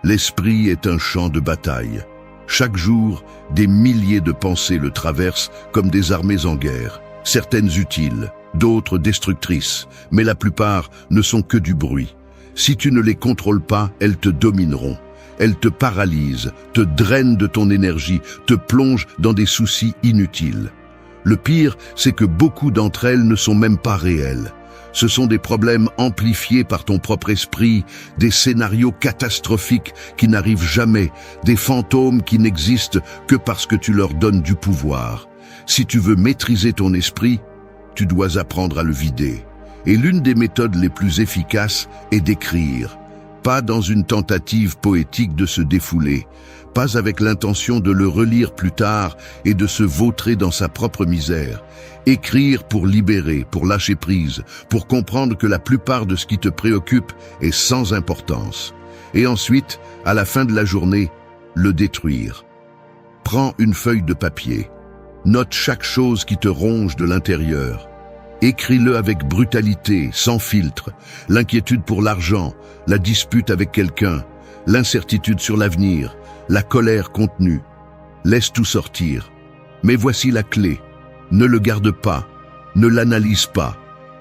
L'esprit est un champ de bataille. Chaque jour, des milliers de pensées le traversent comme des armées en guerre, certaines utiles, d'autres destructrices, mais la plupart ne sont que du bruit. Si tu ne les contrôles pas, elles te domineront. Elles te paralysent, te drainent de ton énergie, te plongent dans des soucis inutiles. Le pire, c'est que beaucoup d'entre elles ne sont même pas réelles. Ce sont des problèmes amplifiés par ton propre esprit, des scénarios catastrophiques qui n'arrivent jamais, des fantômes qui n'existent que parce que tu leur donnes du pouvoir. Si tu veux maîtriser ton esprit, tu dois apprendre à le vider. Et l'une des méthodes les plus efficaces est d'écrire. Pas dans une tentative poétique de se défouler, pas avec l'intention de le relire plus tard et de se vautrer dans sa propre misère. Écrire pour libérer, pour lâcher prise, pour comprendre que la plupart de ce qui te préoccupe est sans importance. Et ensuite, à la fin de la journée, le détruire. Prends une feuille de papier. Note chaque chose qui te ronge de l'intérieur. Écris-le avec brutalité, sans filtre. L'inquiétude pour l'argent, la dispute avec quelqu'un, l'incertitude sur l'avenir, la colère contenue. Laisse tout sortir. Mais voici la clé. Ne le garde pas, ne l'analyse pas,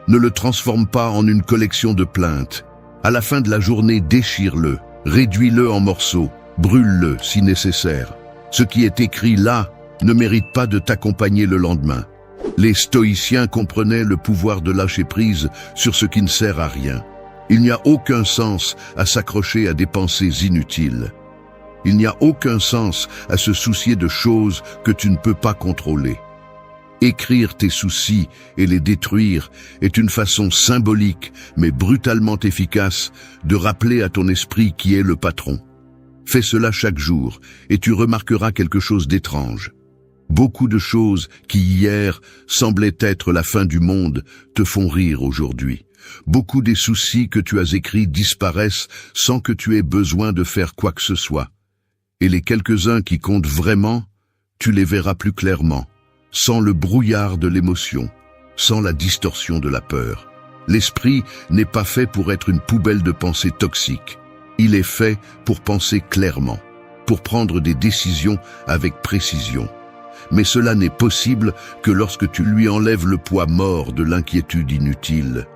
ne le transforme pas en une collection de plaintes. À la fin de la journée, déchire-le, réduis-le en morceaux, brûle-le si nécessaire. Ce qui est écrit là ne mérite pas de t'accompagner le lendemain. Les stoïciens comprenaient le pouvoir de lâcher prise sur ce qui ne sert à rien. Il n'y a aucun sens à s'accrocher à des pensées inutiles. Il n'y a aucun sens à se soucier de choses que tu ne peux pas contrôler. Écrire tes soucis et les détruire est une façon symbolique, mais brutalement efficace, de rappeler à ton esprit qui est le patron. Fais cela chaque jour et tu remarqueras quelque chose d'étrange. Beaucoup de choses qui hier semblaient être la fin du monde te font rire aujourd'hui. Beaucoup des soucis que tu as écrits disparaissent sans que tu aies besoin de faire quoi que ce soit. Et les quelques-uns qui comptent vraiment, tu les verras plus clairement, sans le brouillard de l'émotion, sans la distorsion de la peur. L'esprit n'est pas fait pour être une poubelle de pensées toxiques. Il est fait pour penser clairement, pour prendre des décisions avec précision. Mais cela n'est possible que lorsque tu lui enlèves le poids mort de l'inquiétude inutile.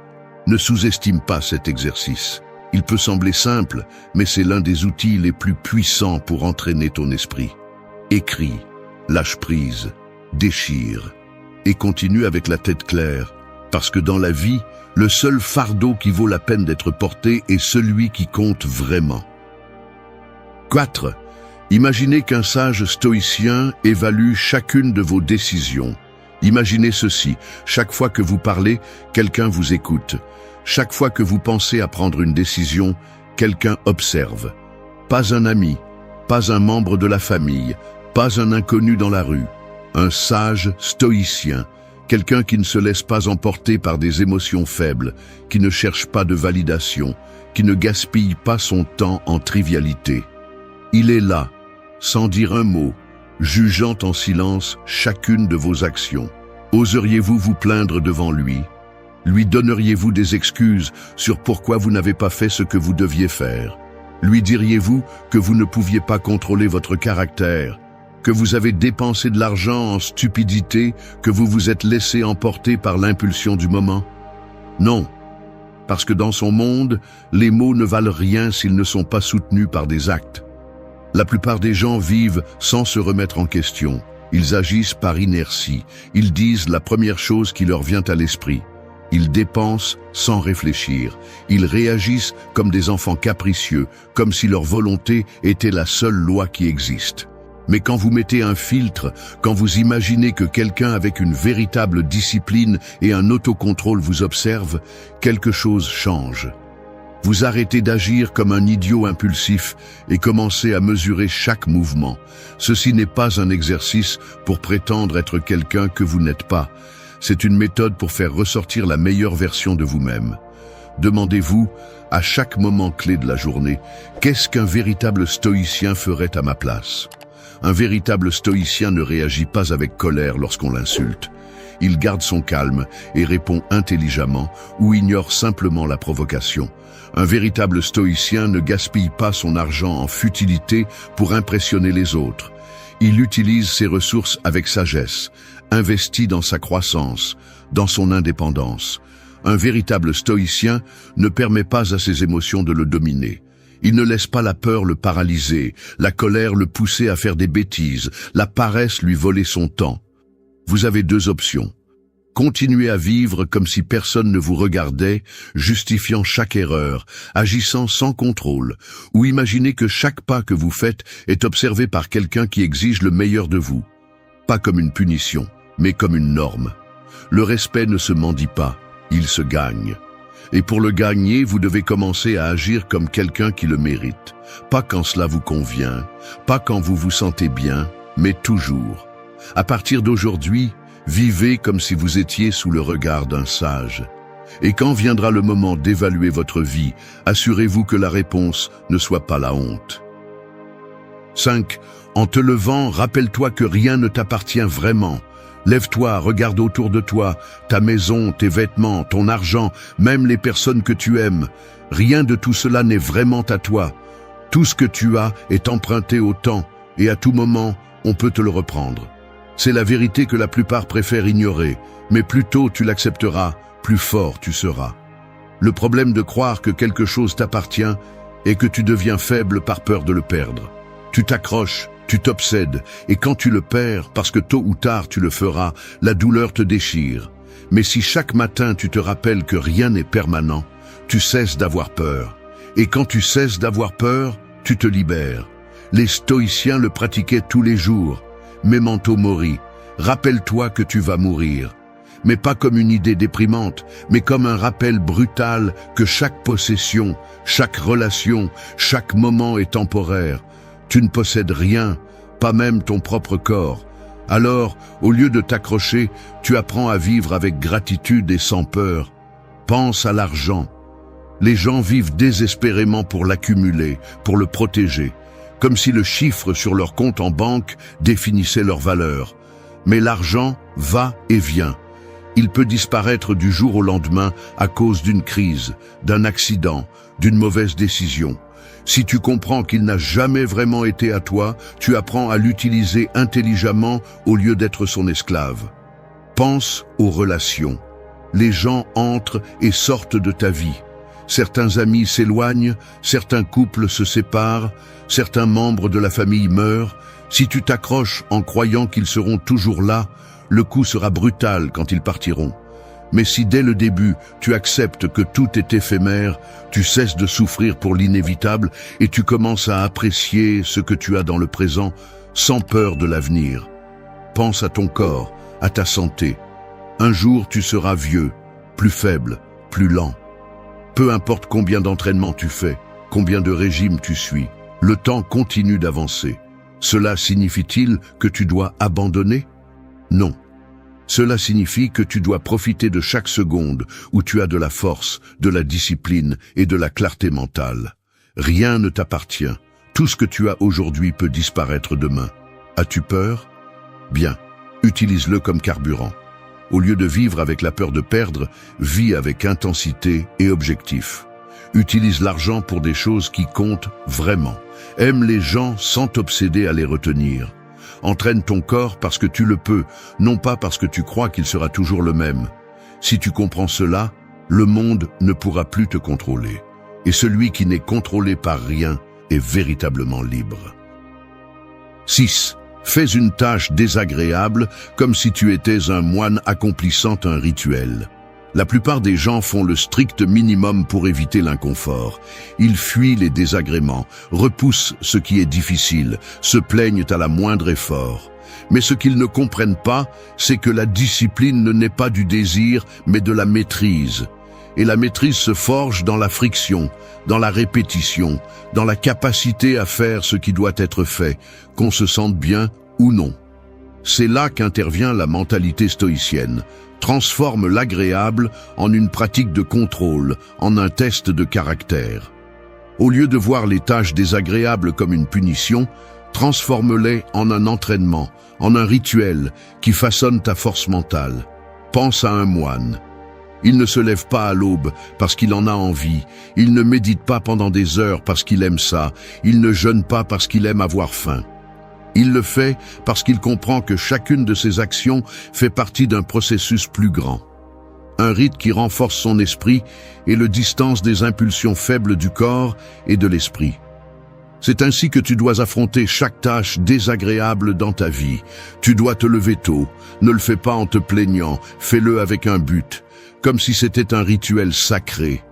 Ne sous-estime pas cet exercice. Il peut sembler simple, mais c'est l'un des outils les plus puissants pour entraîner ton esprit. Écris, lâche prise, déchire, et continue avec la tête claire, parce que dans la vie, le seul fardeau qui vaut la peine d'être porté est celui qui compte vraiment. 4. Imaginez qu'un sage stoïcien évalue chacune de vos décisions. Imaginez ceci, chaque fois que vous parlez, quelqu'un vous écoute. Chaque fois que vous pensez à prendre une décision, quelqu'un observe. Pas un ami, pas un membre de la famille, pas un inconnu dans la rue. Un sage stoïcien, quelqu'un qui ne se laisse pas emporter par des émotions faibles, qui ne cherche pas de validation, qui ne gaspille pas son temps en trivialité. Il est là, sans dire un mot, jugeant en silence chacune de vos actions. Oseriez-vous vous plaindre devant lui? Lui donneriez-vous des excuses sur pourquoi vous n'avez pas fait ce que vous deviez faire? Lui diriez-vous que vous ne pouviez pas contrôler votre caractère, que vous avez dépensé de l'argent en stupidité, que vous vous êtes laissé emporter par l'impulsion du moment? Non. parce que dans son monde, les mots ne valent rien s'ils ne sont pas soutenus par des actes. La plupart des gens vivent sans se remettre en question. Ils agissent par inertie. Ils disent la première chose qui leur vient à l'esprit. Ils dépensent sans réfléchir. Ils réagissent comme des enfants capricieux, comme si leur volonté était la seule loi qui existe. Mais quand vous mettez un filtre, quand vous imaginez que quelqu'un avec une véritable discipline et un autocontrôle vous observe, quelque chose change. Vous arrêtez d'agir comme un idiot impulsif et commencez à mesurer chaque mouvement. Ceci n'est pas un exercice pour prétendre être quelqu'un que vous n'êtes pas. C'est une méthode pour faire ressortir la meilleure version de vous-même. Demandez-vous, à chaque moment clé de la journée, qu'est-ce qu'un véritable stoïcien ferait à ma place ? Un véritable stoïcien ne réagit pas avec colère lorsqu'on l'insulte. Il garde son calme et répond intelligemment ou ignore simplement la provocation. Un véritable stoïcien ne gaspille pas son argent en futilité pour impressionner les autres. Il utilise ses ressources avec sagesse, investit dans sa croissance, dans son indépendance. Un véritable stoïcien ne permet pas à ses émotions de le dominer. Il ne laisse pas la peur le paralyser, la colère le pousser à faire des bêtises, la paresse lui voler son temps. Vous avez deux options. Continuez à vivre comme si personne ne vous regardait, justifiant chaque erreur, agissant sans contrôle, ou imaginez que chaque pas que vous faites est observé par quelqu'un qui exige le meilleur de vous. Pas comme une punition, mais comme une norme. Le respect ne se mendie pas, il se gagne. Et pour le gagner, vous devez commencer à agir comme quelqu'un qui le mérite. Pas quand cela vous convient, pas quand vous vous sentez bien, mais toujours. À partir d'aujourd'hui, vivez comme si vous étiez sous le regard d'un sage. Et quand viendra le moment d'évaluer votre vie, assurez-vous que la réponse ne soit pas la honte. 5. En te levant, rappelle-toi que rien ne t'appartient vraiment. Lève-toi, regarde autour de toi, ta maison, tes vêtements, ton argent, même les personnes que tu aimes. Rien de tout cela n'est vraiment à toi. Tout ce que tu as est emprunté au temps, et à tout moment, on peut te le reprendre. C'est la vérité que la plupart préfèrent ignorer, mais plus tôt tu l'accepteras, plus fort tu seras. Le problème de croire que quelque chose t'appartient est que tu deviens faible par peur de le perdre. Tu t'accroches, tu t'obsèdes, et quand tu le perds, parce que tôt ou tard tu le feras, la douleur te déchire. Mais si chaque matin tu te rappelles que rien n'est permanent, tu cesses d'avoir peur. Et quand tu cesses d'avoir peur, tu te libères. Les stoïciens le pratiquaient tous les jours. Memento mori, rappelle-toi que tu vas mourir. Mais pas comme une idée déprimante, mais comme un rappel brutal que chaque possession, chaque relation, chaque moment est temporaire. Tu ne possèdes rien, pas même ton propre corps. Alors, au lieu de t'accrocher, tu apprends à vivre avec gratitude et sans peur. Pense à l'argent. Les gens vivent désespérément pour l'accumuler, pour le protéger, comme si le chiffre sur leur compte en banque définissait leur valeur. Mais l'argent va et vient. Il peut disparaître du jour au lendemain à cause d'une crise, d'un accident, d'une mauvaise décision. Si tu comprends qu'il n'a jamais vraiment été à toi, tu apprends à l'utiliser intelligemment au lieu d'être son esclave. Pense aux relations. Les gens entrent et sortent de ta vie. Certains amis s'éloignent, certains couples se séparent, certains membres de la famille meurent. Si tu t'accroches en croyant qu'ils seront toujours là, le coup sera brutal quand ils partiront. Mais si dès le début, tu acceptes que tout est éphémère, tu cesses de souffrir pour l'inévitable et tu commences à apprécier ce que tu as dans le présent sans peur de l'avenir. Pense à ton corps, à ta santé. Un jour, tu seras vieux, plus faible, plus lent. Peu importe combien d'entraînements tu fais, combien de régimes tu suis, le temps continue d'avancer. Cela signifie-t-il que tu dois abandonner? Non. Cela signifie que tu dois profiter de chaque seconde où tu as de la force, de la discipline et de la clarté mentale. Rien ne t'appartient. Tout ce que tu as aujourd'hui peut disparaître demain. As-tu peur? Bien, utilise-le comme carburant. Au lieu de vivre avec la peur de perdre, vis avec intensité et objectif. Utilise l'argent pour des choses qui comptent vraiment. Aime les gens sans t'obséder à les retenir. Entraîne ton corps parce que tu le peux, non pas parce que tu crois qu'il sera toujours le même. Si tu comprends cela, le monde ne pourra plus te contrôler. Et celui qui n'est contrôlé par rien est véritablement libre. 6. Fais une tâche désagréable comme si tu étais un moine accomplissant un rituel. La plupart des gens font le strict minimum pour éviter l'inconfort. Ils fuient les désagréments, repoussent ce qui est difficile, se plaignent à la moindre effort. Mais ce qu'ils ne comprennent pas, c'est que la discipline ne naît pas du désir, mais de la maîtrise. Et la maîtrise se forge dans la friction, dans la répétition, dans la capacité à faire ce qui doit être fait, qu'on se sente bien ou non. C'est là qu'intervient la mentalité stoïcienne. Transforme l'agréable en une pratique de contrôle, en un test de caractère. Au lieu de voir les tâches désagréables comme une punition, transforme-les en un entraînement, en un rituel qui façonne ta force mentale. Pense à un moine. Il ne se lève pas à l'aube parce qu'il en a envie. Il ne médite pas pendant des heures parce qu'il aime ça. Il ne jeûne pas parce qu'il aime avoir faim. Il le fait parce qu'il comprend que chacune de ses actions fait partie d'un processus plus grand. Un rite qui renforce son esprit et le distance des impulsions faibles du corps et de l'esprit. C'est ainsi que tu dois affronter chaque tâche désagréable dans ta vie. Tu dois te lever tôt. Ne le fais pas en te plaignant. Fais-le avec un but, comme si c'était un rituel sacré.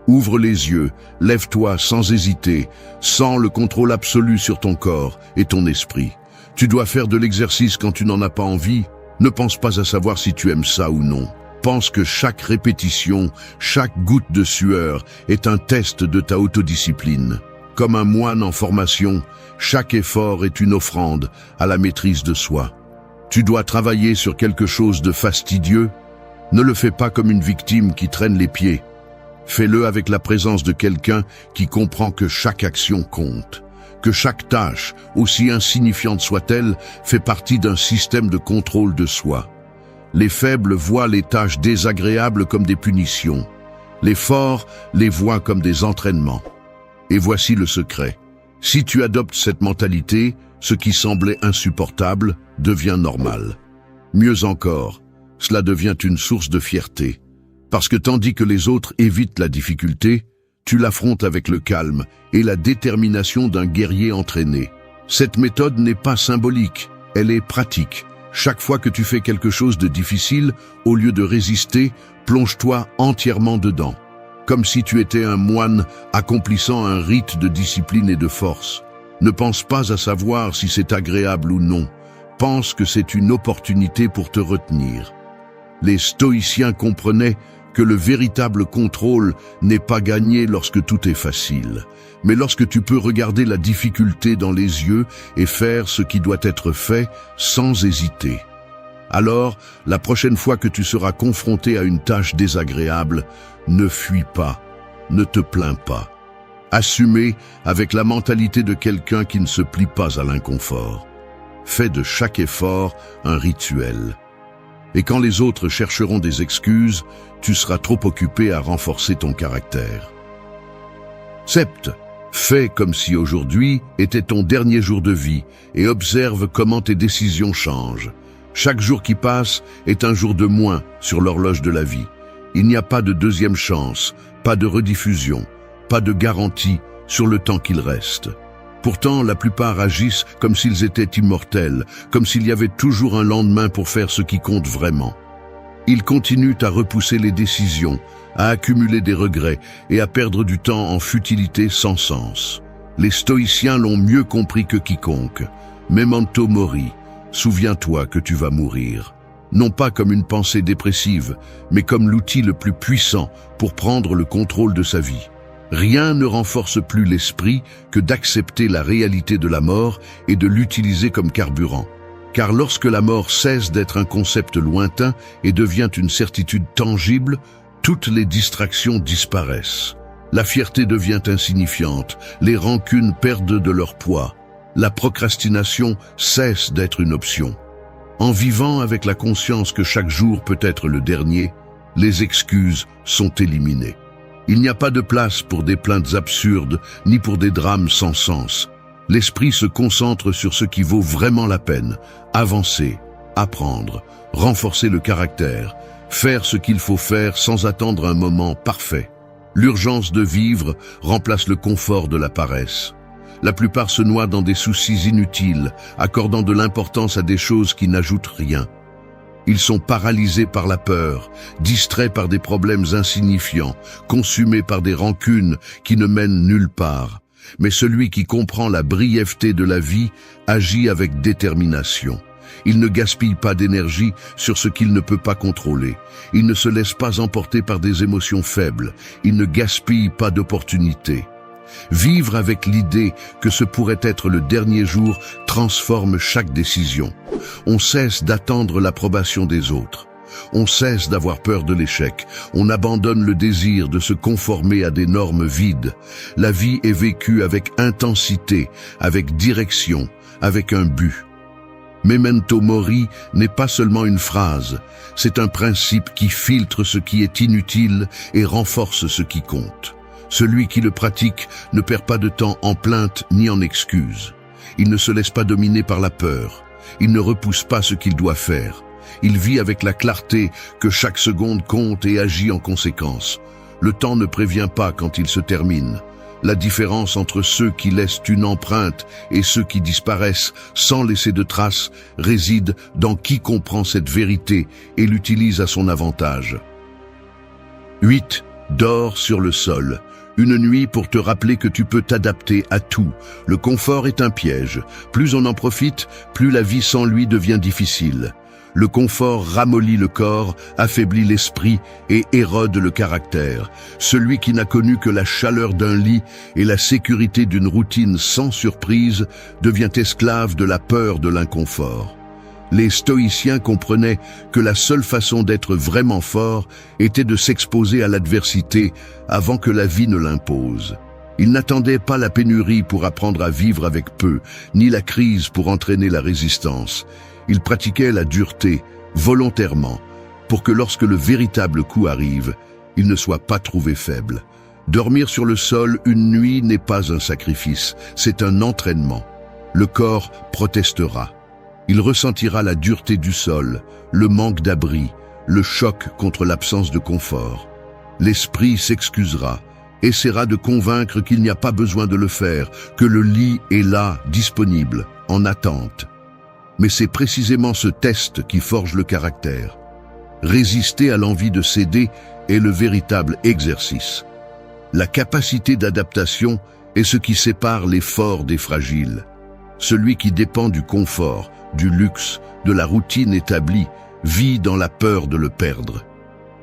Ouvre les yeux, lève-toi sans hésiter, sens le contrôle absolu sur ton corps et ton esprit. Tu dois faire de l'exercice quand tu n'en as pas envie. Ne pense pas à savoir si tu aimes ça ou non. Pense que chaque répétition, chaque goutte de sueur est un test de ta autodiscipline. Comme un moine en formation, chaque effort est une offrande à la maîtrise de soi. Tu dois travailler sur quelque chose de fastidieux. Ne le fais pas comme une victime qui traîne les pieds. Fais-le avec la présence de quelqu'un qui comprend que chaque action compte, que chaque tâche, aussi insignifiante soit-elle, fait partie d'un système de contrôle de soi. Les faibles voient les tâches désagréables comme des punitions. Les forts les voient comme des entraînements. Et voici le secret. Si tu adoptes cette mentalité, ce qui semblait insupportable devient normal. Mieux encore, cela devient une source de fierté. Parce que tandis que les autres évitent la difficulté, tu l'affrontes avec le calme et la détermination d'un guerrier entraîné. Cette méthode n'est pas symbolique, elle est pratique. Chaque fois que tu fais quelque chose de difficile, au lieu de résister, plonge-toi entièrement dedans. Comme si tu étais un moine accomplissant un rite de discipline et de force. Ne pense pas à savoir si c'est agréable ou non. Pense que c'est une opportunité pour te retenir. Les stoïciens comprenaient que le véritable contrôle n'est pas gagné lorsque tout est facile, mais lorsque tu peux regarder la difficulté dans les yeux et faire ce qui doit être fait sans hésiter. Alors, la prochaine fois que tu seras confronté à une tâche désagréable, ne fuis pas, ne te plains pas. Assumez avec la mentalité de quelqu'un qui ne se plie pas à l'inconfort. Fais de chaque effort un rituel. Et quand les autres chercheront des excuses, tu seras trop occupé à renforcer ton caractère. 7. Fais comme si aujourd'hui était ton dernier jour de vie et observe comment tes décisions changent. Chaque jour qui passe est un jour de moins sur l'horloge de la vie. Il n'y a pas de deuxième chance, pas de rediffusion, pas de garantie sur le temps qu'il reste. Pourtant, la plupart agissent comme s'ils étaient immortels, comme s'il y avait toujours un lendemain pour faire ce qui compte vraiment. Ils continuent à repousser les décisions, à accumuler des regrets et à perdre du temps en futilité sans sens. Les stoïciens l'ont mieux compris que quiconque. Memento mori, souviens-toi que tu vas mourir. Non pas comme une pensée dépressive, mais comme l'outil le plus puissant pour prendre le contrôle de sa vie. Rien ne renforce plus l'esprit que d'accepter la réalité de la mort et de l'utiliser comme carburant. Car lorsque la mort cesse d'être un concept lointain et devient une certitude tangible, toutes les distractions disparaissent. La fierté devient insignifiante, les rancunes perdent de leur poids. La procrastination cesse d'être une option. En vivant avec la conscience que chaque jour peut être le dernier, les excuses sont éliminées. Il n'y a pas de place pour des plaintes absurdes, ni pour des drames sans sens. L'esprit se concentre sur ce qui vaut vraiment la peine. Avancer, apprendre, renforcer le caractère, Faire ce qu'il faut faire sans attendre un moment parfait. L'urgence de vivre remplace le confort de la paresse. La plupart se noient dans des soucis inutiles, accordant de l'importance à des choses qui n'ajoutent rien. Ils sont paralysés par la peur, distraits par des problèmes insignifiants, consumés par des rancunes qui ne mènent nulle part. Mais celui qui comprend la brièveté de la vie agit avec détermination. Il ne gaspille pas d'énergie sur ce qu'il ne peut pas contrôler. Il ne se laisse pas emporter par des émotions faibles. Il ne gaspille pas d'opportunités. Vivre avec l'idée que ce pourrait être le dernier jour transforme chaque décision. On cesse d'attendre l'approbation des autres. On cesse d'avoir peur de l'échec. On abandonne le désir de se conformer à des normes vides. La vie est vécue avec intensité, avec direction, avec un but. Memento mori n'est pas seulement une phrase, c'est un principe qui filtre ce qui est inutile et renforce ce qui compte. Celui qui le pratique ne perd pas de temps en plaintes ni en excuses. Il ne se laisse pas dominer par la peur. Il ne repousse pas ce qu'il doit faire. Il vit avec la clarté que chaque seconde compte et agit en conséquence. Le temps ne prévient pas quand il se termine. La différence entre ceux qui laissent une empreinte et ceux qui disparaissent sans laisser de traces réside dans qui comprend cette vérité et l'utilise à son avantage. 8. Dors sur le sol. Une nuit pour te rappeler que tu peux t'adapter à tout. Le confort est un piège. Plus on en profite, plus la vie sans lui devient difficile. Le confort ramollit le corps, affaiblit l'esprit et érode le caractère. Celui qui n'a connu que la chaleur d'un lit et la sécurité d'une routine sans surprise devient esclave de la peur de l'inconfort. Les stoïciens comprenaient que la seule façon d'être vraiment fort était de s'exposer à l'adversité avant que la vie ne l'impose. Ils n'attendaient pas la pénurie pour apprendre à vivre avec peu, ni la crise pour entraîner la résistance. Ils pratiquaient la dureté, volontairement, pour que lorsque le véritable coup arrive, ils ne soient pas trouvés faibles. Dormir sur le sol une nuit n'est pas un sacrifice, c'est un entraînement. Le corps protestera. Il ressentira la dureté du sol, le manque d'abri, le choc contre l'absence de confort. L'esprit s'excusera, essaiera de convaincre qu'il n'y a pas besoin de le faire, que le lit est là, disponible, en attente. Mais c'est précisément ce test qui forge le caractère. Résister à l'envie de céder est le véritable exercice. La capacité d'adaptation est ce qui sépare les forts des fragiles. Celui qui dépend du confort, du luxe, de la routine établie, vit dans la peur de le perdre.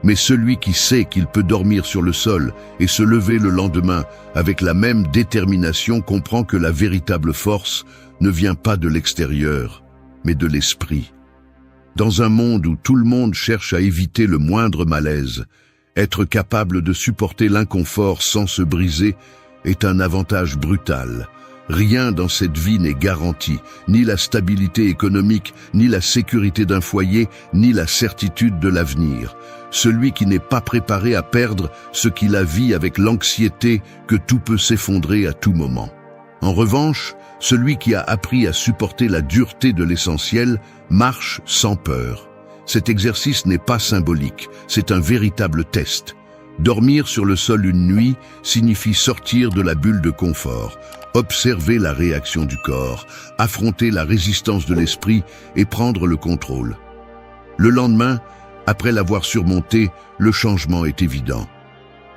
Mais celui qui sait qu'il peut dormir sur le sol et se lever le lendemain avec la même détermination comprend que la véritable force ne vient pas de l'extérieur, mais de l'esprit. Dans un monde où tout le monde cherche à éviter le moindre malaise, être capable de supporter l'inconfort sans se briser est un avantage brutal. Rien dans cette vie n'est garanti, ni la stabilité économique, ni la sécurité d'un foyer, ni la certitude de l'avenir. Celui qui n'est pas préparé à perdre ce qu'il a vit avec l'anxiété que tout peut s'effondrer à tout moment. En revanche, celui qui a appris à supporter la dureté de l'essentiel marche sans peur. Cet exercice n'est pas symbolique, c'est un véritable test. Dormir sur le sol une nuit signifie sortir de la bulle de confort, observer la réaction du corps, affronter la résistance de l'esprit et prendre le contrôle. Le lendemain, après l'avoir surmonté, le changement est évident.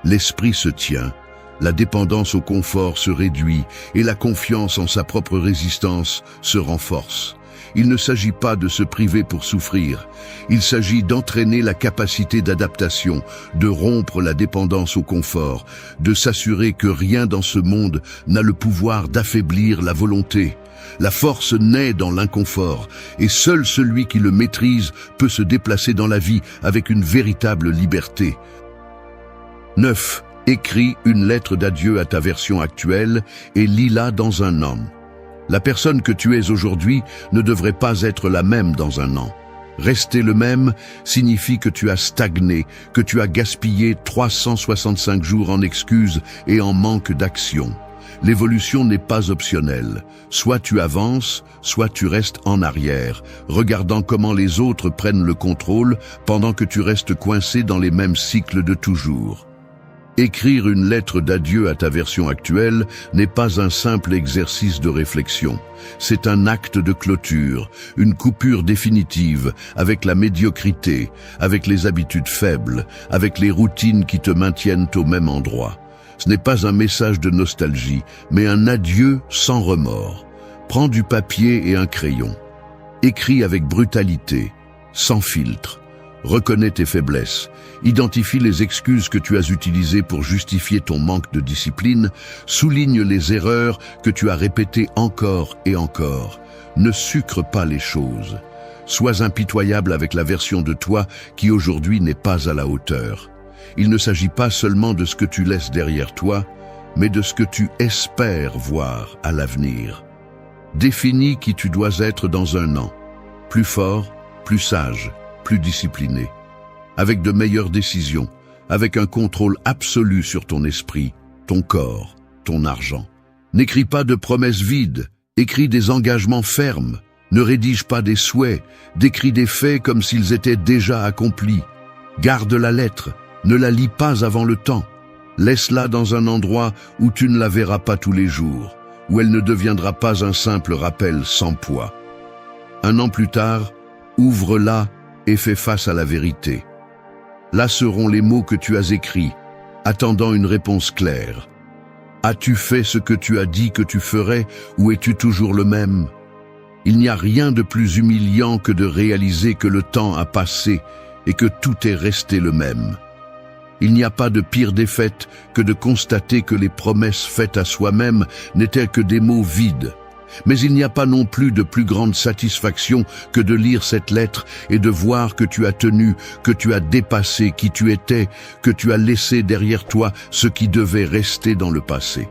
L'esprit se tient, la dépendance au confort se réduit et la confiance en sa propre résistance se renforce. Il ne s'agit pas de se priver pour souffrir, il s'agit d'entraîner la capacité d'adaptation, de rompre la dépendance au confort, de s'assurer que rien dans ce monde n'a le pouvoir d'affaiblir la volonté. La force naît dans l'inconfort, et seul celui qui le maîtrise peut se déplacer dans la vie avec une véritable liberté. 9. Écris une lettre d'adieu à ta version actuelle et lis-la dans un an. La personne que tu es aujourd'hui ne devrait pas être la même dans un an. Rester le même signifie que tu as stagné, que tu as gaspillé 365 jours en excuses et en manque d'action. L'évolution n'est pas optionnelle. Soit tu avances, soit tu restes en arrière, regardant comment les autres prennent le contrôle pendant que tu restes coincé dans les mêmes cycles de toujours. Écrire une lettre d'adieu à ta version actuelle n'est pas un simple exercice de réflexion. C'est un acte de clôture, une coupure définitive avec la médiocrité, avec les habitudes faibles, avec les routines qui te maintiennent au même endroit. Ce n'est pas un message de nostalgie, mais un adieu sans remords. Prends du papier et un crayon. Écris avec brutalité, sans filtre. Reconnais tes faiblesses. Identifie les excuses que tu as utilisées pour justifier ton manque de discipline. Souligne les erreurs que tu as répétées encore et encore. Ne sucre pas les choses. Sois impitoyable avec la version de toi qui aujourd'hui n'est pas à la hauteur. Il ne s'agit pas seulement de ce que tu laisses derrière toi, mais de ce que tu espères voir à l'avenir. Définis qui tu dois être dans un an. Plus fort, plus sage, plus discipliné. Avec de meilleures décisions, avec un contrôle absolu sur ton esprit, ton corps, ton argent. N'écris pas de promesses vides, écris des engagements fermes. Ne rédige pas des souhaits, décris des faits comme s'ils étaient déjà accomplis. Garde la lettre, ne la lis pas avant le temps. Laisse-la dans un endroit où tu ne la verras pas tous les jours, où elle ne deviendra pas un simple rappel sans poids. Un an plus tard, ouvre-la et fais face à la vérité. Là seront les mots que tu as écrits, attendant une réponse claire. As-tu fait ce que tu as dit que tu ferais, ou es-tu toujours le même ? Il n'y a rien de plus humiliant que de réaliser que le temps a passé et que tout est resté le même. Il n'y a pas de pire défaite que de constater que les promesses faites à soi-même n'étaient que des mots vides. Mais il n'y a pas non plus de plus grande satisfaction que de lire cette lettre et de voir que tu as tenu, que tu as dépassé qui tu étais, que tu as laissé derrière toi ce qui devait rester dans le passé.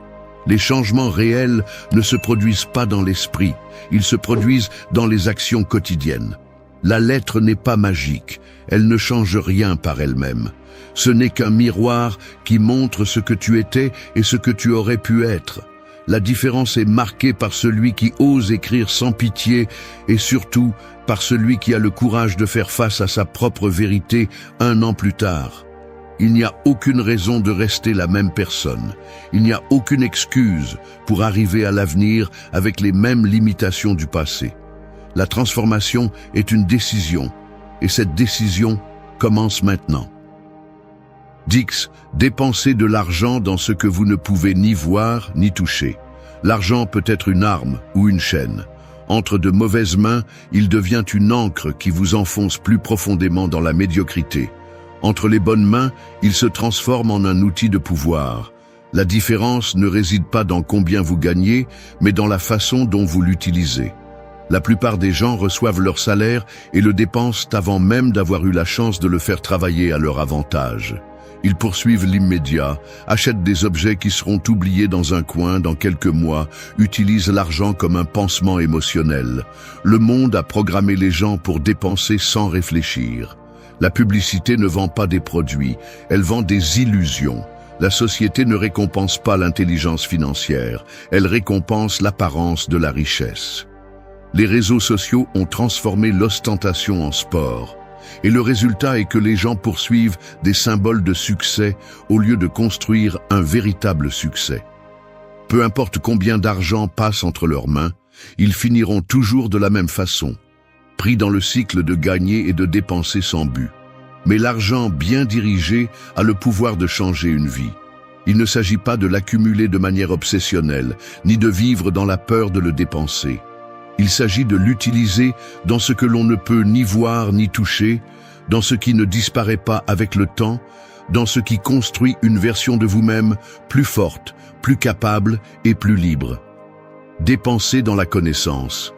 Les changements réels ne se produisent pas dans l'esprit, ils se produisent dans les actions quotidiennes. La lettre n'est pas magique, elle ne change rien par elle-même. Ce n'est qu'un miroir qui montre ce que tu étais et ce que tu aurais pu être. La différence est marquée par celui qui ose écrire sans pitié et surtout par celui qui a le courage de faire face à sa propre vérité un an plus tard. Il n'y a aucune raison de rester la même personne. Il n'y a aucune excuse pour arriver à l'avenir avec les mêmes limitations du passé. La transformation est une décision et cette décision commence maintenant. Dix, dépensez de l'argent dans ce que vous ne pouvez ni voir ni toucher. L'argent peut être une arme ou une chaîne. Entre de mauvaises mains, il devient une ancre qui vous enfonce plus profondément dans la médiocrité. Entre les bonnes mains, il se transforme en un outil de pouvoir. La différence ne réside pas dans combien vous gagnez, mais dans la façon dont vous l'utilisez. La plupart des gens reçoivent leur salaire et le dépensent avant même d'avoir eu la chance de le faire travailler à leur avantage. Ils poursuivent l'immédiat, achètent des objets qui seront oubliés dans un coin dans quelques mois, utilisent l'argent comme un pansement émotionnel. Le monde a programmé les gens pour dépenser sans réfléchir. La publicité ne vend pas des produits, elle vend des illusions. La société ne récompense pas l'intelligence financière, elle récompense l'apparence de la richesse. Les réseaux sociaux ont transformé l'ostentation en sport. Et le résultat est que les gens poursuivent des symboles de succès au lieu de construire un véritable succès. Peu importe combien d'argent passe entre leurs mains, ils finiront toujours de la même façon, pris dans le cycle de gagner et de dépenser sans but. Mais l'argent bien dirigé a le pouvoir de changer une vie. Il ne s'agit pas de l'accumuler de manière obsessionnelle, ni de vivre dans la peur de le dépenser. Il s'agit de l'utiliser dans ce que l'on ne peut ni voir ni toucher, dans ce qui ne disparaît pas avec le temps, dans ce qui construit une version de vous-même plus forte, plus capable et plus libre. Dépensez dans la connaissance.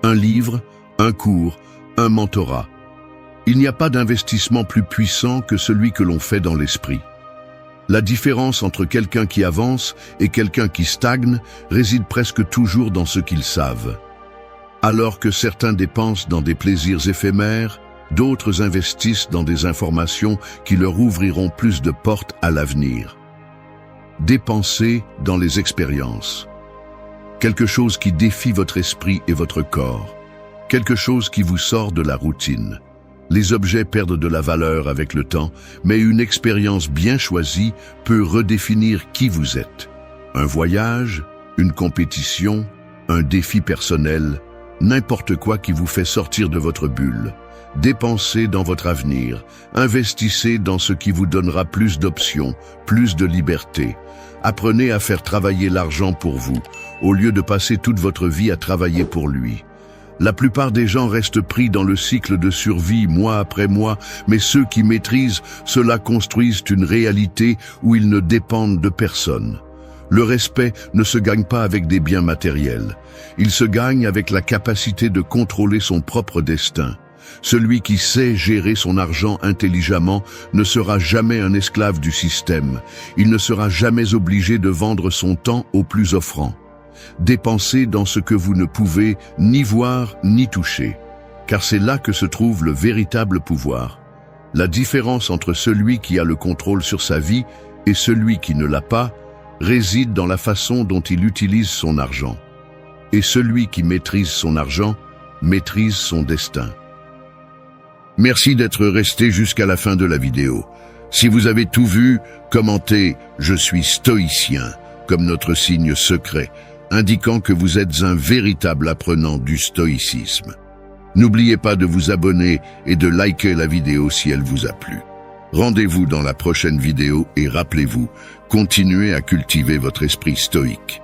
Un livre, un cours, un mentorat. Il n'y a pas d'investissement plus puissant que celui que l'on fait dans l'esprit. La différence entre quelqu'un qui avance et quelqu'un qui stagne réside presque toujours dans ce qu'ils savent. Alors que certains dépensent dans des plaisirs éphémères, d'autres investissent dans des informations qui leur ouvriront plus de portes à l'avenir. Dépensez dans les expériences. Quelque chose qui défie votre esprit et votre corps. Quelque chose qui vous sort de la routine. Les objets perdent de la valeur avec le temps, mais une expérience bien choisie peut redéfinir qui vous êtes. Un voyage, une compétition, un défi personnel, n'importe quoi qui vous fait sortir de votre bulle. Dépensez dans votre avenir, investissez dans ce qui vous donnera plus d'options, plus de liberté. Apprenez à faire travailler l'argent pour vous, au lieu de passer toute votre vie à travailler pour lui. La plupart des gens restent pris dans le cycle de survie mois après mois, mais ceux qui maîtrisent cela construisent une réalité où ils ne dépendent de personne. Le respect ne se gagne pas avec des biens matériels. Il se gagne avec la capacité de contrôler son propre destin. Celui qui sait gérer son argent intelligemment ne sera jamais un esclave du système. Il ne sera jamais obligé de vendre son temps au plus offrant. Dépensez dans ce que vous ne pouvez ni voir ni toucher, car c'est là que se trouve le véritable pouvoir. La différence entre celui qui a le contrôle sur sa vie et celui qui ne l'a pas réside dans la façon dont il utilise son argent. Et celui qui maîtrise son argent maîtrise son destin. Merci d'être resté jusqu'à la fin de la vidéo. Si vous avez tout vu, commentez « Je suis stoïcien » comme notre signe secret, indiquant que vous êtes un véritable apprenant du stoïcisme. N'oubliez pas de vous abonner et de liker la vidéo si elle vous a plu. Rendez-vous dans la prochaine vidéo et rappelez-vous, continuez à cultiver votre esprit stoïque.